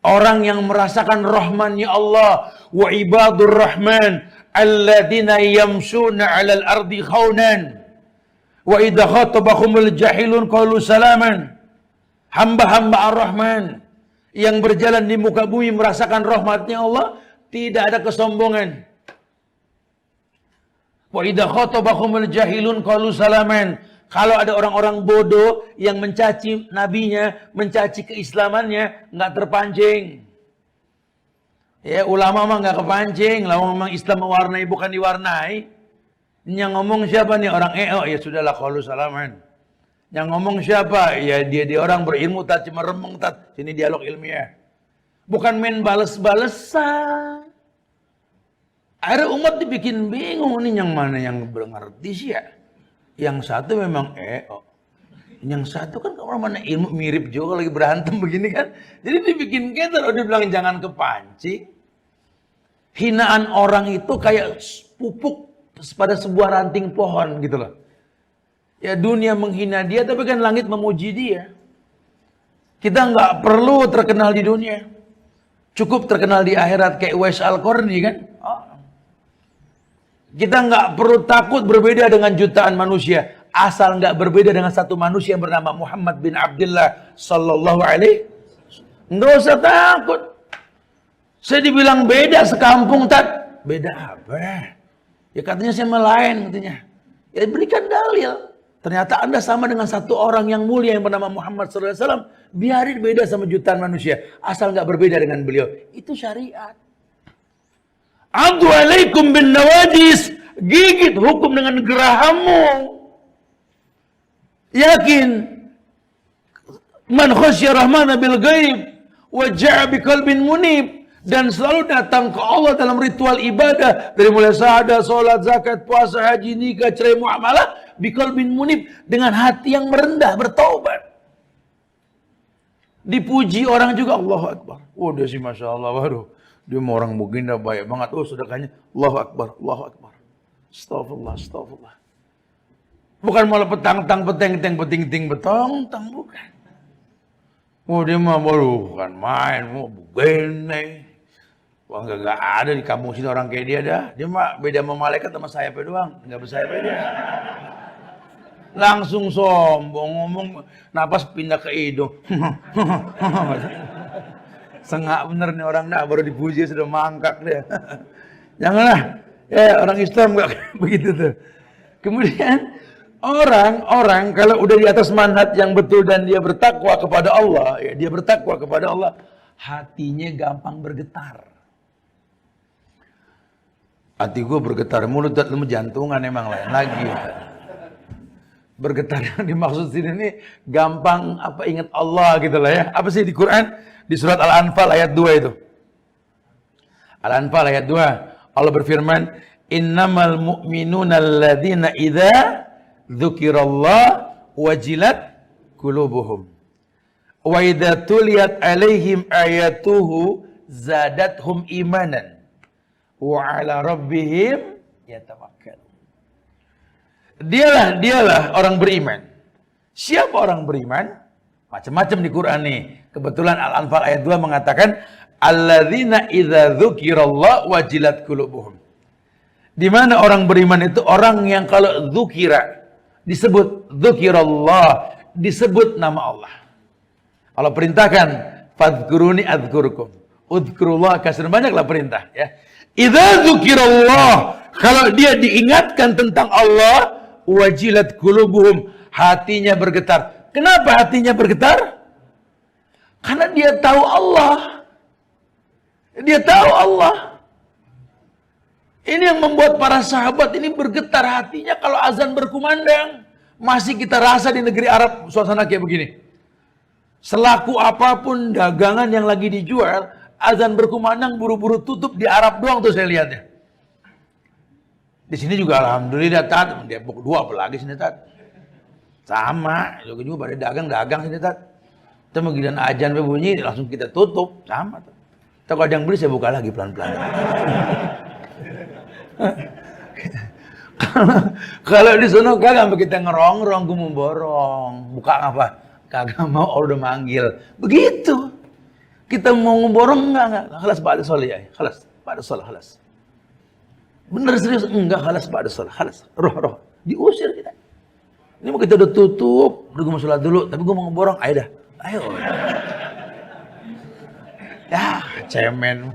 Orang yang merasakan rahmannya Allah. Wa ibadur rahman alladzina yamshuna 'alal ardi khawnan. Wa idza khatabahumul jahilun qalu salaman. Hamba-hamba ar-Rahman yang berjalan di muka bumi merasakan rahmatnya Allah, tidak ada kesombongan. Wa idza khatabahumul jahilun qalu salaman. Kalau ada orang-orang bodoh yang mencaci nabinya, mencaci keislamannya, nggak terpancing. Ya, ulama mah nggak kepancing. Lah memang Islam mewarnai bukan diwarnai. Yang ngomong siapa nih? Orang ya sudahlah qalu salaman. Yang ngomong siapa? Ya dia orang berilmu tat, cuma remeng tat. Sini dialog ilmiah. Bukan main bales-balesan. Akhirnya umat dibikin bingung nih, yang mana yang ngerti sih ya. Yang satu memang Yang satu kan orang mana ilmu mirip juga lagi berantem begini kan. Jadi dibikin keter, dia bilang jangan kepancing. Hinaan orang itu kayak pupuk pada sebuah ranting pohon gitu loh. Ya dunia menghina dia, tapi kan langit memuji dia. Kita nggak perlu terkenal di dunia. Cukup terkenal di akhirat kayak Uwais Al-Qarni kan. Kita nggak perlu takut berbeda dengan jutaan manusia. Asal nggak berbeda dengan satu manusia yang bernama Muhammad bin Abdullah sallallahu alaihi. Nggak usah takut. Saya dibilang beda sekampung tat. Beda apa? Ya katanya saya lain katanya. Ya berikan dalil. Ternyata Anda sama dengan satu orang yang mulia yang bernama Muhammad SAW. Biarin beda sama jutaan manusia. Asal nggak berbeda dengan beliau. Itu syariat. Adu alaikum bin nawajis. Gigit hukum dengan gerahammu. Yakin. Man khasya rahmana bil ghaib. Waja'a biqalbin munib. Dan selalu datang ke Allah dalam ritual ibadah. Dari mulai syahadah, sholat, zakat, puasa, haji, nikah, cerai, muamalah. Biqalbin munib. Dengan hati yang merendah, bertaubat. Dipuji orang juga, Allahu Akbar. Oh dia sih Masya Allah, waduh. Dia mau orang mugina baik banget. Oh sedekahnya, Allahu Akbar, Allahu Akbar. Astagfirullah, astagfirullah. Bukan malah petang-tang, peteng-teng, peting-ting, betong-tang, bukan. Oh dia mah baru bukan main, mau begini. Wah nggak ada di kampung sini orang kayak dia dah. Dia mah beda sama malaikat sama sayapnya doang, nggak bersayapnya dia. Langsung sombong ngomong, napas pindah ke hidung. Sengak bener nih orang dah, baru dipuji sudah mangkak dia. Janganlah, ya orang Islam nggak begitu tuh. Kemudian orang kalau udah di atas manhaj yang betul dan dia bertakwa kepada Allah, ya dia bertakwa kepada Allah, hatinya gampang bergetar. Hati gue bergetar, mulut dan jantungan emang lain lagi. Bergetar yang dimaksud sini nih gampang apa ingat Allah gitu lah ya. Apa sih di Quran? Di surat Al-Anfal ayat 2 itu. Al-Anfal ayat 2. Allah berfirman, "Innamal mu'minuna alladzina idza dzukirallah wajilat qulubuhum. Wa idza tuliyat alaihim ayatuhu zadathum imanan. Wa ala rabbihim yatawakkalun." Dialah orang beriman. Siapa orang beriman? Macam-macam di Quran nih. Kebetulan Al-Anfal ayat 2 mengatakan alladzina idza dzukirallah wajilat qulubuhum. Di mana orang beriman itu orang yang kalau dzukira disebut dzukirallah, disebut nama Allah. Allah perintahkan fadhkuruni adzkurkum. Udhkurullah kasih banyaklah perintah ya. Idza dzukirallah, kalau dia diingatkan tentang Allah, wajilat qulubuhum, hatinya bergetar. Kenapa hatinya bergetar? Karena dia tahu Allah. Dia tahu Allah. Ini yang membuat para sahabat ini bergetar hatinya kalau azan berkumandang. Masih kita rasa di negeri Arab suasana kayak begini. Selaku apapun dagangan yang lagi dijual, azan berkumandang buru-buru tutup di Arab doang tuh saya lihatnya. Di sini juga alhamdulillah tat, dia pukul 2 apalagi sini tat. Sama, juga pada dagang sini tat. Kita giliran azan bunyi langsung kita tutup, sama tuh. Kalau ada yang beli saya buka lagi pelan-pelan. Kalau di sana kagak kita ngerong-ngerong, gue mau borong. Buka apa? Kagak mau, udah manggil. Begitu. Kita mau ngeborong enggak. Khalas ba'da sholat ya. Khalas, ba'da sholat, khalas. Bener serius? Enggak, khalas ba'da sholat, khalas. Roh. Diusir kita. Ini mau kita udah tutup. Udah gue mau sholat dulu, tapi gue mau ngeborong. Ayo dah. Ayo. Ya, cemen.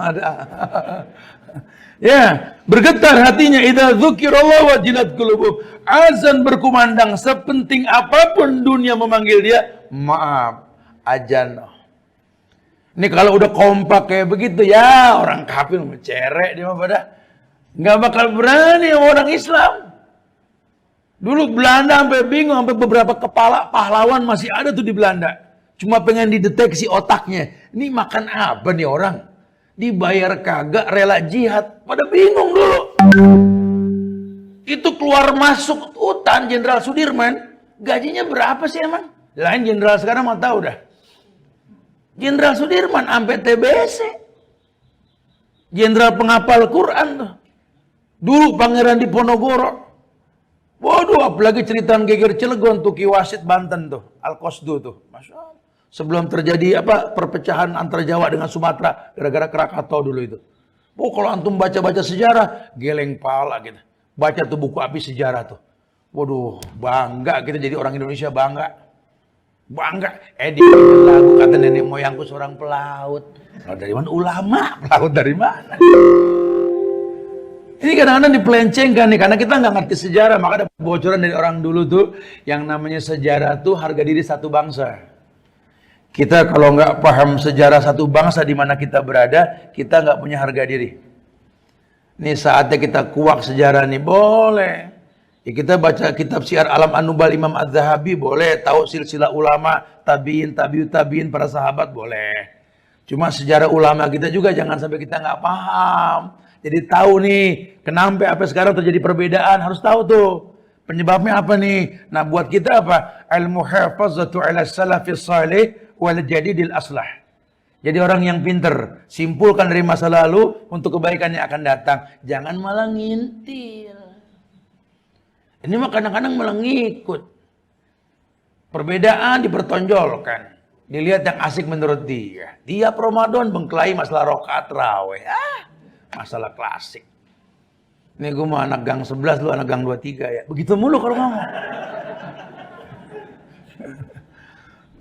Ya, bergetar hatinya idza dzukirallah wajilat qulubuhum. Azan berkumandang sepenting apapun dunia memanggil dia, maaf, azan. Ini kalau udah kompak kayak begitu ya orang kafir mencerek dia mah pada nggak bakal berani sama orang Islam. Dulu Belanda sampai bingung, sampai beberapa kepala pahlawan masih ada tuh di Belanda. Cuma pengen dideteksi otaknya. Ini makan apa nih orang? Dibayar kagak, rela jihad. Pada bingung dulu. Itu keluar masuk hutan Jenderal Sudirman. Gajinya berapa sih emang? Lain jenderal sekarang mau tahu dah. Jenderal Sudirman sampai TBC. Jenderal penghafal Quran tuh. Dulu Pangeran Diponegoro. Waduh, apalagi ceritaan Geger Cilegon tuh, Ki Wasit Banten tuh, Al-Qasdu tuh. Masya Allah. Sebelum terjadi perpecahan antara Jawa dengan Sumatera gara-gara Krakatau dulu itu. Oh, kalau antum baca-baca sejarah, geleng pala gitu. Baca tuh buku api sejarah tuh. Waduh, bangga kita jadi orang Indonesia, bangga. Bangga. Di lagu kata nenek moyangku seorang pelaut. Pelaut dari mana? Ulama. Pelaut dari mana? Ini kadang-kadang dipelencengkan nih, karena kita nggak ngerti sejarah. Maka ada bocoran dari orang dulu tuh, yang namanya sejarah tuh harga diri satu bangsa. Kita kalau nggak paham sejarah satu bangsa di mana kita berada, kita nggak punya harga diri. Nih saatnya kita kuak sejarah nih, boleh. Ya, kita baca kitab Syiar Alam An-Nubal Imam Az-Zahabi, boleh. Tahu silsilah ulama, tabiin, tabiin, para sahabat, boleh. Cuma sejarah ulama kita juga jangan sampai kita nggak paham. Jadi tahu nih, kenapa apa sekarang terjadi perbedaan, harus tahu tuh. Penyebabnya apa nih? Nah buat kita apa? Al-muhafazatu ala salafis salih wal jadidil aslah. Jadi orang yang pinter, simpulkan dari masa lalu untuk kebaikan yang akan datang. Jangan malah ngintil. Ini mah kadang-kadang malah ngikut. Perbedaan dipertonjolkan. Dilihat yang asik menurut dia. Dia Ramadan bengkelai masalah rakaat raweh. Masalah klasik. Ini gue mau anak gang 11, lu anak gang 23 ya. Begitu mulu kalau ngomong.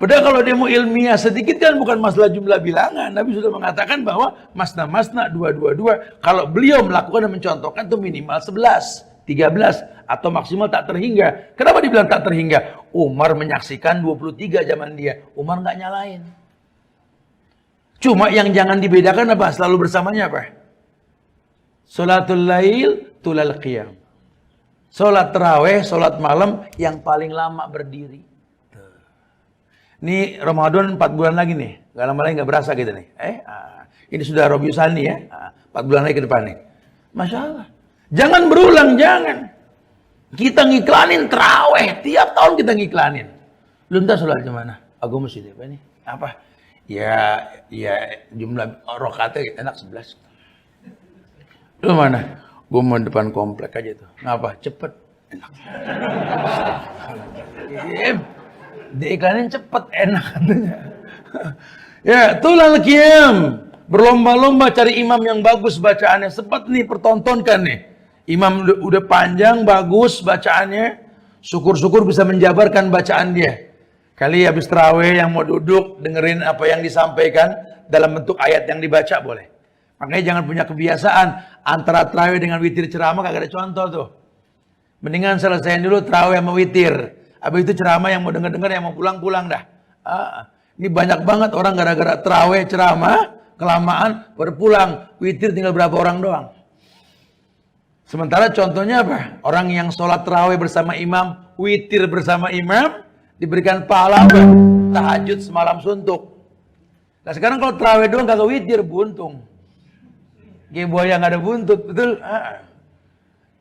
Padahal kalau dia mau ilmiah sedikit kan bukan masalah jumlah bilangan. Nabi sudah mengatakan bahwa masna-masna 222. Kalau beliau melakukan dan mencontohkan itu minimal 11, 13 atau maksimal tak terhingga. Kenapa dibilang tak terhingga? Umar menyaksikan 23 zaman dia. Umar nggak nyalain. Cuma yang jangan dibedakan apa? Selalu bersamanya apa? Salatul lail tulal qiyam. Salat tarawih, salat malam yang paling lama berdiri. Ini Ramadan 4 bulan lagi nih. Gak lama lagi gak berasa gitu nih. Ini sudah Rabiul Tsani ya. 4 bulan lagi ke depan nih. Masya Allah. Jangan berulang, jangan. Kita ngiklanin tarawih. Tiap tahun kita ngiklanin. Lu entah sholat di mana? Aku mesti apa nih? Apa? Ya jumlah rakaatnya enak 11. Lu mana? Gue mau depan komplek aja tuh. Ngapa? Cepet. Enak. Diiklanin cepet, enak katanya. Ya, tulal qiyam. Berlomba-lomba cari imam yang bagus bacaannya. Sempat nih pertontonkan nih. Imam udah panjang, bagus bacaannya. Syukur-syukur bisa menjabarkan bacaan dia. Kali habis tarawih yang mau duduk dengerin apa yang disampaikan dalam bentuk ayat yang dibaca boleh. Makanya jangan punya kebiasaan antara tarawih dengan witir ceramah, kagak ada contoh tuh. Mendingan selesaiin dulu tarawih sama witir. Habis itu ceramah yang mau denger-denger, yang mau pulang-pulang dah. Ini banyak banget orang gara-gara tarawih ceramah kelamaan berpulang. Witir tinggal berapa orang doang. Sementara contohnya apa? Orang yang sholat tarawih bersama imam, witir bersama imam, diberikan pahala apa? Tahajud semalam suntuk. Nah sekarang kalau tarawih doang kagak witir, buntung. Kayak buaya nggak ada buntut, betul?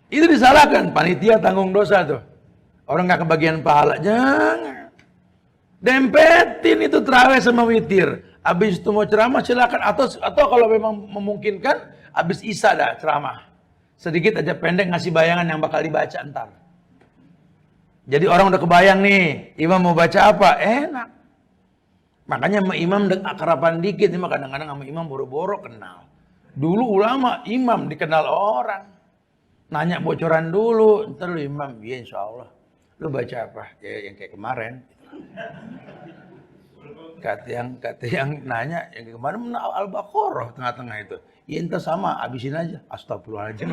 Itu disalahkan, panitia tanggung dosa tuh. Orang nggak kebagian pahala, jangan. Dempetin itu tarawih sama witir. Habis itu mau ceramah silakan, atau kalau memang memungkinkan, habis isya dah ceramah. Sedikit aja pendek ngasih bayangan yang bakal dibaca ntar. Jadi orang udah kebayang nih, imam mau baca apa? Enak. Makanya sama imam akraban dikit, ini mah kadang-kadang sama imam boro-boro kenal. Dulu ulama, imam dikenal orang. Nanya bocoran dulu, ntar lu imam, ya insya Allah. Lu baca apa? Ya yang kayak kemarin. Kata yang nanya, yang kayak kemarin Al-Baqarah tengah-tengah itu. Ya entah sama, habisin aja. Astagfirullahaladzim.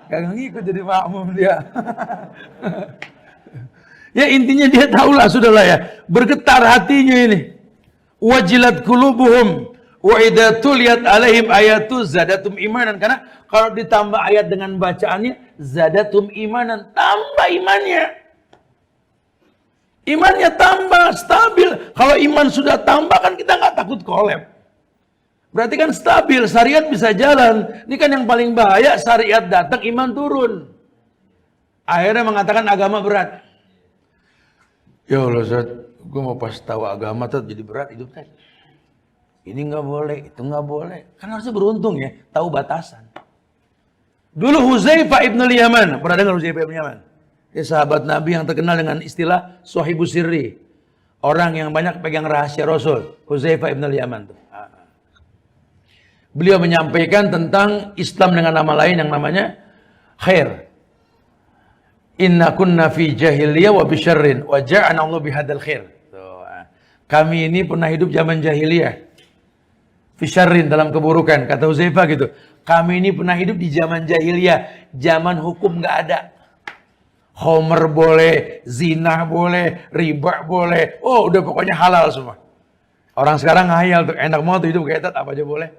Kagak ngikut jadi makmum dia. Ya intinya dia tahulah, sudahlah ya. Bergetar hatinya ini. Wajilat qulubuhum. Wa idza tuliyat alaihim ayatu zadatum imanan. Karena kalau ditambah ayat dengan bacaannya zadatum imanan, tambah imannya. Imannya tambah stabil. Kalau iman sudah tambah kan kita nggak takut kolab. Berarti kan stabil, syariat bisa jalan. Ini kan yang paling bahaya, syariat datang iman turun. Akhirnya mengatakan agama berat. Ya Allah Ustaz, gue mau pas tahu agama tuh jadi berat hidup tadi. Ini nggak boleh, itu nggak boleh. Kan harusnya beruntung ya, tahu batasan. Dulu Huzaifah ibn al-Yaman, pernah dengar Huzaifah ibn al-Yaman? Dia sahabat Nabi yang terkenal dengan istilah Sohibus Sirri. Orang yang banyak pegang rahasia Rasul. Huzaifah ibn al-Yaman tuh. Beliau menyampaikan tentang Islam dengan nama lain yang namanya khair. Inna kunna fi jahiliyah wa bisyarrin wa ja'ana Allah bihadal khair. Kami ini pernah hidup zaman jahiliyah. Fisyarrin dalam keburukan, kata Huzaifah gitu. Kami ini pernah hidup di zaman jahiliyah, zaman hukum nggak ada. Homer boleh, zina boleh, riba boleh. Oh, udah pokoknya halal semua. Orang sekarang ngayal tuh, enak banget tuh hidup kayak apa aja boleh.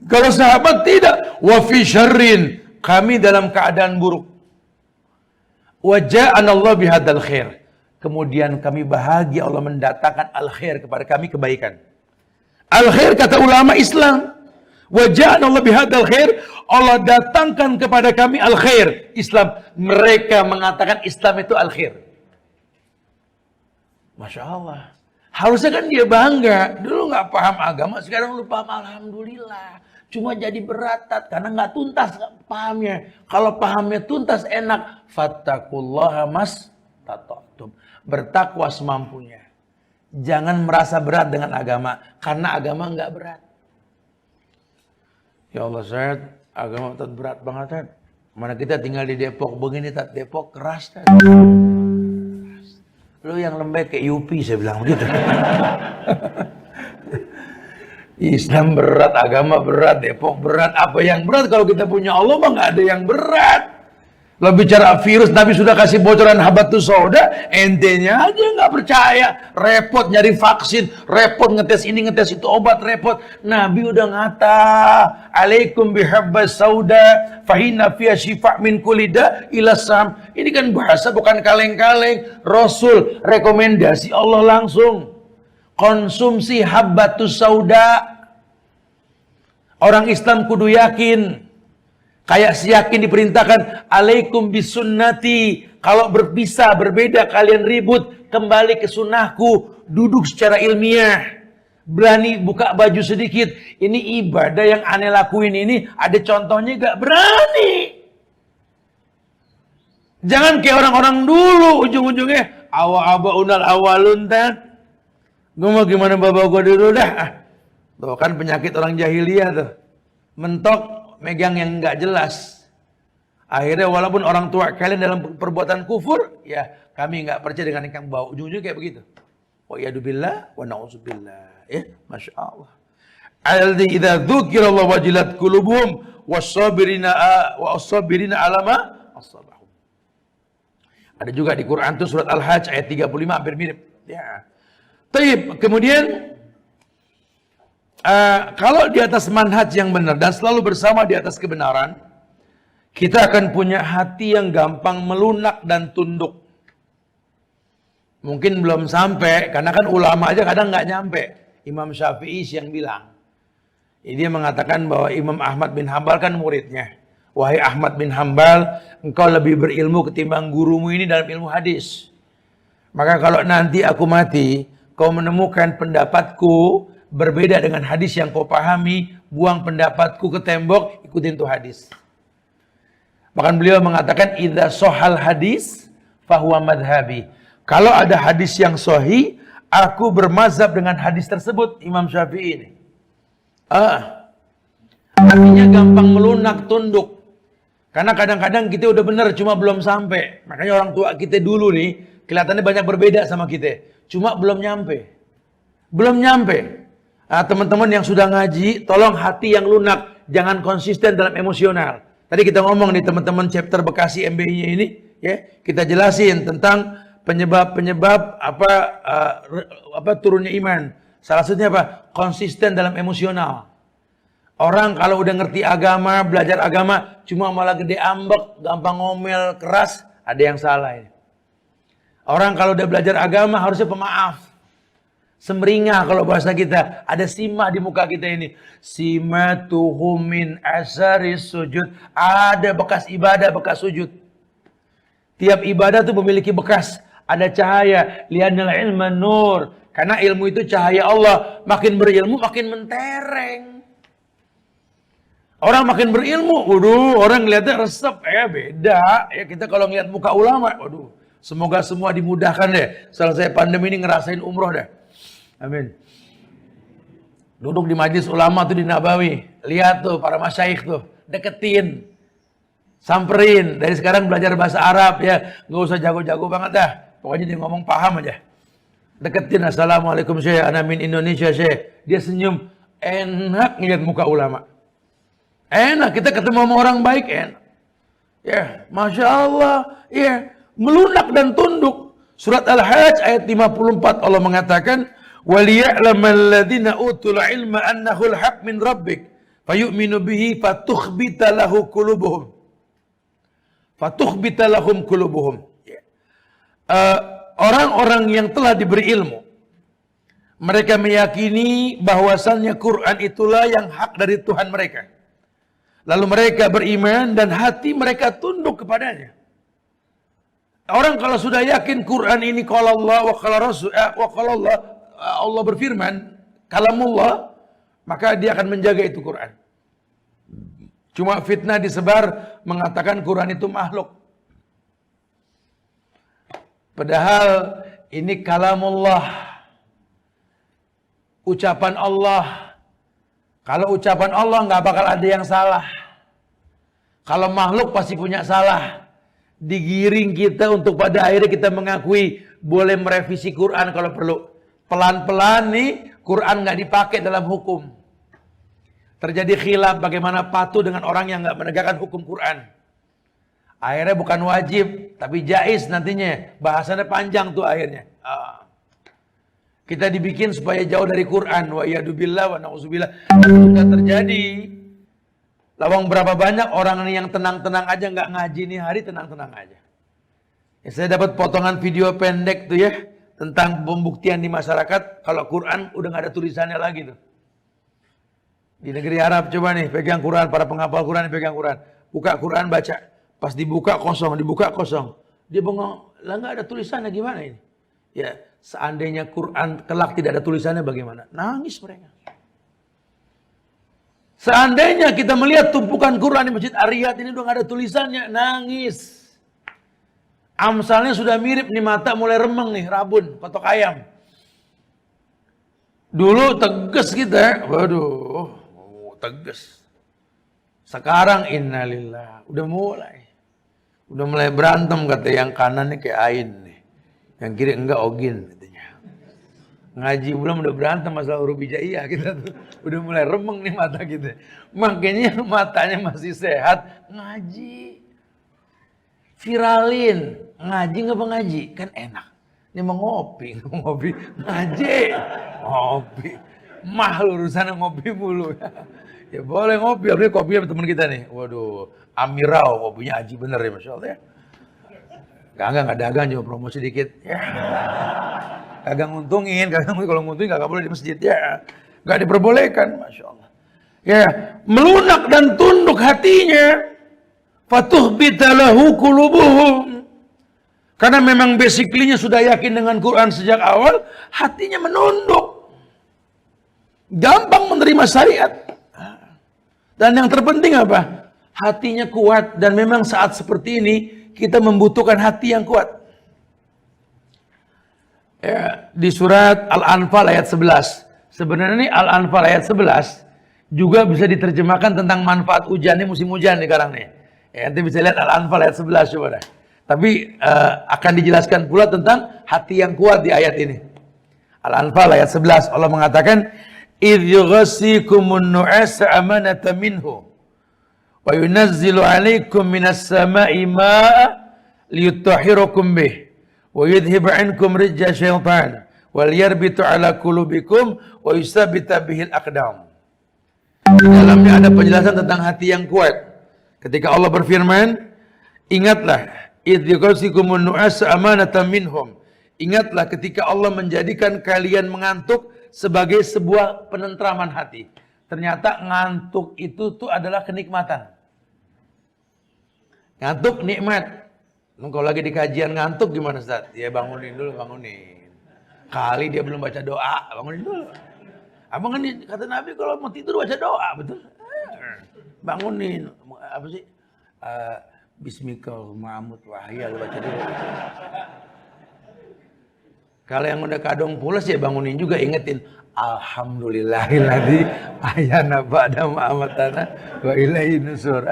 Kalau sahabat tidak, wa fi syarrin, kami dalam keadaan buruk. Wa ja'ana Allah bihadzal khair. Kemudian kami bahagia Allah mendatangkan al-khair kepada kami, kebaikan. Al-khair kata ulama Islam. Wa ja'ana Allah bihadzal khair, Allah datangkan kepada kami al-khair, Islam. Mereka mengatakan Islam itu al-khair. Masya Allah. Harusnya kan dia bangga. Dulu nggak paham agama, sekarang lu paham, alhamdulillah. Cuma jadi beratat karena nggak tuntas pahamnya. Kalau pahamnya tuntas enak. Fattakullaha mastata'tum. Bertakwa semampunya. Jangan merasa berat dengan agama, karena agama nggak berat. Ya Allah, Ustaz, agama Ustaz berat banget, Ustaz. Mana kita tinggal di Depok begini, Ustaz. Depok keras, Ustaz. Lu yang lembek kayak Yupi, saya bilang begitu. Islam berat, agama berat, Depok berat. Apa yang berat? Kalau kita punya Allah mah nggak ada yang berat. Lo bicara virus, Nabi sudah kasih bocoran habatus sauda, entenya aja nggak percaya. Repot nyari vaksin, repot ngetes ini, ngetes itu, obat repot. Nabi udah ngata, alaikum bihabbas sauda, fahina fiya syifa' min kulida ilasam. Ini kan bahasa bukan kaleng-kaleng. Rasul rekomendasi Allah langsung. Konsumsi habatus sauda. Orang Islam kudu yakin. Kayak si yakin diperintahkan, alaikum bisunnati. Kalau berpisah, berbeda, kalian ribut, kembali ke sunnahku. Duduk secara ilmiah. Berani buka baju sedikit. Ini ibadah yang aneh lakuin ini, ada contohnya gak berani. Jangan kayak orang-orang dulu, ujung-ujungnya, awa-awa unal awalun tan. Gue mau gimana bapak gue dulu dah. Tuh kan penyakit orang jahiliyah tuh. Mentok. Megang yang nggak jelas. Akhirnya walaupun orang tua kalian dalam perbuatan kufur, ya kami nggak percaya dengan yang kamu bawa. Ujung-ujungnya kayak begitu. Wa yadubillah wa na'udzubillah. Ya, Masya Allah. Alladzi idza dzukirallahu wajilat qulubuhum was-sabirina alama as-sabahum. Ada juga di Quran itu surat Al-Hajj ayat 35 hampir mirip. Ya. Taib, kemudian kalau di atas manhaj yang benar dan selalu bersama di atas kebenaran, kita akan punya hati yang gampang melunak dan tunduk. Mungkin belum sampai, karena kan ulama aja kadang nggak nyampe. Imam Syafi'i yang bilang, dia mengatakan bahwa Imam Ahmad bin Hambal kan muridnya. Wahai Ahmad bin Hambal, engkau lebih berilmu ketimbang gurumu ini dalam ilmu hadis. Maka kalau nanti aku mati, kau menemukan pendapatku berbeda dengan hadis yang kau pahami, buang pendapatku ke tembok, ikutin tuh hadis. Bahkan beliau mengatakan, idza sohal hadis, fahuwa madhabi. Kalau ada hadis yang sahih, aku bermazhab dengan hadis tersebut, Imam Syafi'i ini. Artinya gampang melunak, tunduk. Karena kadang-kadang kita udah benar, cuma belum sampai. Makanya orang tua kita dulu nih, kelihatannya banyak berbeda sama kita. Cuma belum nyampe. Belum nyampe. Teman-teman yang sudah ngaji, tolong hati yang lunak, jangan konsisten dalam emosional. Tadi kita ngomong nih teman-teman chapter Bekasi MBI-nya ini, ya, kita jelasin tentang penyebab apa turunnya iman. Salah satunya apa? Konsisten dalam emosional. Orang kalau udah ngerti agama, belajar agama, cuma malah gede ambek, gampang ngomel, keras, ada yang salah ya. Orang kalau udah belajar agama harusnya pemaaf. Semringah kalau bahasa kita. Ada simah di muka kita ini. Simatuhum min asaris sujud. Ada bekas ibadah, bekas sujud. Tiap ibadah itu memiliki bekas. Ada cahaya. Lianal ilma nur. Karena ilmu itu cahaya Allah. Makin berilmu, makin mentereng. Orang makin berilmu. Waduh, orang ngeliatnya resep. Beda. Ya, kita kalau ngeliat muka ulama. Waduh, semoga semua dimudahkan deh. Selesai pandemi ini ngerasain umroh deh. Amin. Duduk di majlis ulama tuh di Nabawi. Lihat tuh para masyaikh tuh. Deketin. Samperin. Dari sekarang belajar bahasa Arab ya. Nggak usah jago-jago banget dah. Pokoknya dia ngomong paham aja. Deketin. Assalamualaikum Syekh. Ana min Indonesia Syekh. Dia senyum. Enak ngeliat muka ulama. Enak kita ketemu sama orang baik, enak. Ya, Masya Allah. Ya, melunak dan tunduk. Surat Al-Hajj ayat 54 Allah mengatakan, وَلِيَعْلَمَ الَّذِينَ أُوتُوا الْعِلْمَ أَنَّهُ الْحَقُّ مِنْ رَبِّكَ فَيُؤْمِنُ بِهِ فَتُخْبِتَ لَهُ قُلُوبُهُمْ. فَتُخْبِتَ لَهُمْ قُلُوبُهُمْ. Orang-orang yang telah diberi ilmu, mereka meyakini bahwasannya Quran itulah yang hak dari Tuhan mereka. Lalu mereka beriman dan hati mereka tunduk kepadanya. Orang kalau sudah yakin Quran ini qala Allah wa qala Rasul wa qala Allah, Allah berfirman, kalamullah, maka dia akan menjaga itu Quran. Cuma fitnah disebar mengatakan Quran itu makhluk. Padahal ini kalamullah, ucapan Allah. Kalau ucapan Allah nggak bakal ada yang salah. Kalau makhluk pasti punya salah. Digiring kita untuk pada akhirnya kita mengakui boleh merevisi Quran kalau perlu. Pelan-pelan nih Quran nggak dipakai dalam hukum. Terjadi khilaf bagaimana patuh dengan orang yang nggak menegakkan hukum Quran. Akhirnya bukan wajib, tapi jaiz nantinya. Bahasannya panjang tuh akhirnya. Kita dibikin supaya jauh dari Quran. Wa iyyadubillah wa na'udzubillah. Sudah terjadi. Lawang berapa banyak orang yang tenang-tenang aja nggak ngaji nih hari, tenang-tenang aja. Ya, saya dapat potongan video pendek tuh ya tentang pembuktian di masyarakat kalau Quran udah nggak ada tulisannya lagi tuh. Di negeri Arab coba nih pegang Quran, para penghafal Quran pegang Quran, buka Quran baca, pas dibuka kosong, dia bengong, lah nggak ada tulisannya gimana ini? Ya seandainya Quran kelak tidak ada tulisannya bagaimana? Nangis mereka. Seandainya kita melihat tumpukan Quran di Masjid Ar-Riyadh ini udah gak ada tulisannya, nangis. Amsalnya sudah mirip nih, mata mulai remeng nih, rabun, kotok ayam. Dulu tegas kita, waduh, tegas. Sekarang innalillah, udah mulai berantem kata yang kanan nih kayak Ain nih, yang kiri enggak Ogin katanya. Ngaji belum udah berantem masalah huruf hijaiyah kita tuh. Udah mulai remeng nih mata kita. Makanya matanya masih sehat. Ngaji. Viralin. Ngaji nggak ngaji? Kan enak. Ini mau ngopi. Ngaji. Ngopi. Mahal urusan ngopi mulu. Ya boleh ngopi. Apalagi kopi sama teman kita nih. Waduh. Amirau. Kopinya Aji bener ya Masya Allah ya. Kagak dagang cuma promosi dikit. Ya. Kagak nguntungin, kalau nguntungin kagak boleh di masjid ya. Gak diperbolehkan, Masya Allah. Ya, melunak dan tunduk hatinya. Fatuhbita lahu qulubuhum. Karena memang basically-nya sudah yakin dengan Quran sejak awal, hatinya menunduk. Gampang menerima syariat. Dan yang terpenting apa? Hatinya kuat dan memang saat seperti ini kita membutuhkan hati yang kuat. Ya, di surat Al-Anfal ayat 11. Sebenarnya ini Al-Anfal ayat 11 juga bisa diterjemahkan tentang manfaat hujan. Ini musim hujan nih sekarang nih. Ya, nanti bisa lihat Al-Anfal ayat 11 coba dah. Tapi akan dijelaskan pula tentang hati yang kuat di ayat ini. Al-Anfal ayat 11 Allah mengatakan idh yughasikumun nu'asa amanata minhu wa yunazzilu 'alaikum minas sama'i ma'a liyutahhirakum bih wa yudhhib 'ankum rijza syaitan wal yarbitu 'ala qulubikum wa yusabbita bihil aqdam. Di dalamnya ada penjelasan tentang hati yang kuat. Ketika Allah berfirman, ingatlah idh yughasikumun nu'asa amanatan minhum. Ingatlah ketika Allah menjadikan kalian mengantuk sebagai sebuah penentraman hati. Ternyata ngantuk itu tuh adalah kenikmatan. Ngantuk nikmat. Kalau lagi di kajian ngantuk gimana Ustaz? Ya bangunin dulu, bangunin. Kali dia belum baca doa, bangunin dulu. Abang kan kata Nabi kalau mau tidur baca doa, betul? Bangunin. Apa sih? Bismillahirrahmanirrahim. Wahya lu baca dulu. Kalau yang udah kadung pulas ya bangunin juga, ingetin alhamdulillahilladzi ahyana ba'da ma amatana wa ilaihi nusur.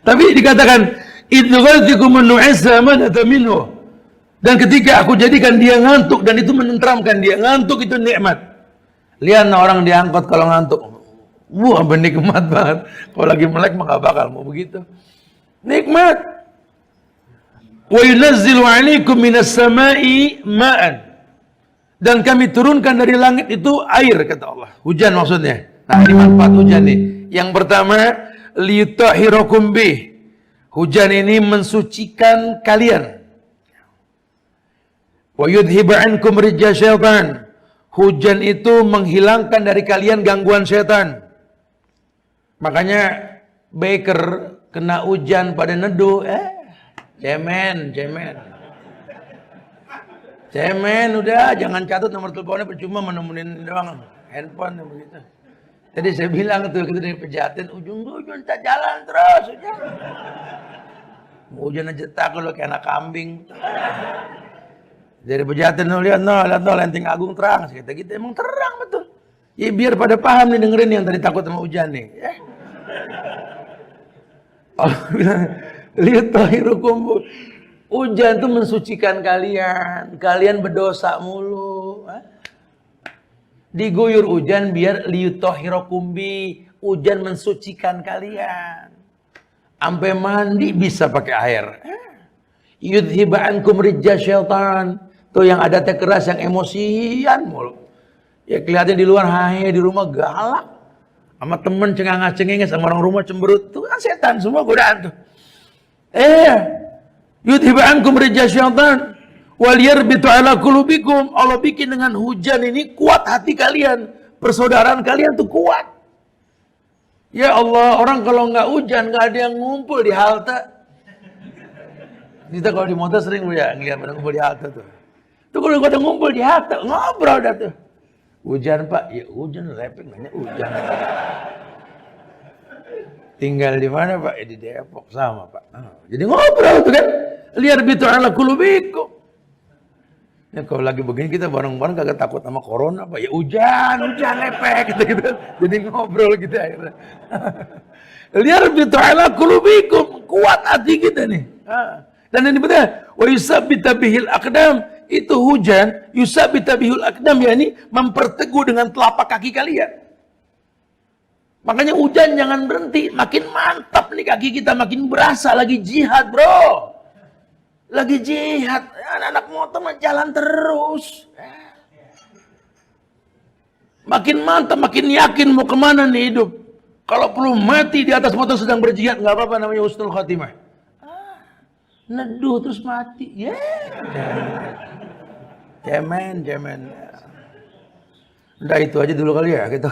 Tapi dikatakan itu ghazikumun nu'asa manata minhu. Dan ketika aku jadikan dia ngantuk dan itu menenteramkan dia, ngantuk itu nikmat. Lihat orang diangkut kalau ngantuk. Wah, nikmat banget. Kalau lagi melek mah gak bakal mau begitu. Nikmat. Wa yunazzilu 'alaikum minas sama'i ma'an. Dan kami turunkan dari langit itu air, kata Allah. Hujan maksudnya. Nah, ini manfaat hujan nih. Yang pertama, liyutahhirakum bih. Hujan ini mensucikan kalian. Wa yudhiba 'ankum rijza syaitan. Hujan itu menghilangkan dari kalian gangguan setan. Makanya baker kena hujan pada neduh, cemen. Cemen udah, jangan catat nomor teleponnya, percuma menemuin doang handphone begitu. Tadi saya bilang tuh kita dari pejaten ujung-ujung tak jalan terus hujan. Hujan aja takut lo kayak anak kambing. Dari pejaten lihat Lenteng Agung terang, kata kita emang terang betul. Ya biar pada paham nih dengerin yang tadi takut sama hujan nih. Allah bilang lihat tahirukum. Hujan itu mensucikan kalian. Kalian berdosa mulu. Diguyur hujan biar liyutahhirakum bi. Hujan mensucikan kalian. Sampai mandi bisa pakai air. Yudhiba ankum rijza syaitan. Tuh yang ada teh keras, yang emosian mulu. Ya kelihatan di luar hahe, di rumah galak. Sama temen cengenges sama orang rumah cemberut. Tuh kan setan semua godaan tuh. Yudhiba ankum rijza syaitan wal yarbitu ala qulubikum. Allah bikin dengan hujan ini kuat hati kalian, persaudaraan kalian tuh kuat. Ya Allah, orang kalau nggak hujan nggak ada yang ngumpul di halte. Kita kalau di motor sering ya ngeliat pada ngumpul di halte tuh. Tuh kalau ada ngumpul di halte ngobrol dah tuh. Hujan Pak, ya hujan repek nanya hujan. Tinggal di mana Pak? Di Depok sama Pak. Jadi ngobrol tuh kan. Liar bitu ala qulubikum. Ya kalau lagi begini kita bareng-bareng kagak takut sama corona Pak. Ya hujan lepek gitu. Jadi ngobrol gitu akhirnya. Liar bitu ala qulubikum. Kuat hati kita nih. Dan ini betul. Wa yusabbita bihil aqdam. Itu hujan, yusabbita bihil aqdam, yakni memperteguh dengan telapak kaki kalian. Makanya hujan jangan berhenti, makin mantap nih kaki kita, makin berasa lagi jihad bro. Lagi jihad, anak-anak motor mah jalan terus. Makin mantap, makin yakin mau kemana nih hidup. Kalau perlu mati di atas motor sedang berjihad, nggak apa-apa, namanya husnul khotimah. Neduh terus mati, cemen. Udah itu aja dulu kali ya kita.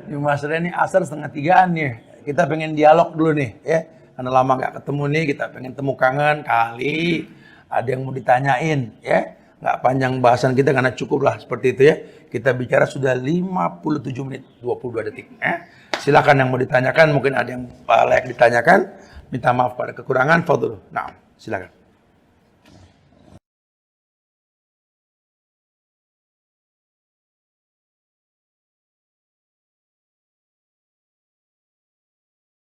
Di masalah ini asar 2:30 nih. Kita pengen dialog dulu nih ya. Karena lama gak ketemu nih, kita pengen temu kangen kali. Ada yang mau ditanyain ya. Gak panjang bahasan kita karena cukup lah seperti itu ya. Kita bicara sudah 57 menit 22 detik. Silakan yang mau ditanyakan, mungkin ada yang layak ditanyakan. Minta maaf pada kekurangan, fadhil. Nah, silakan.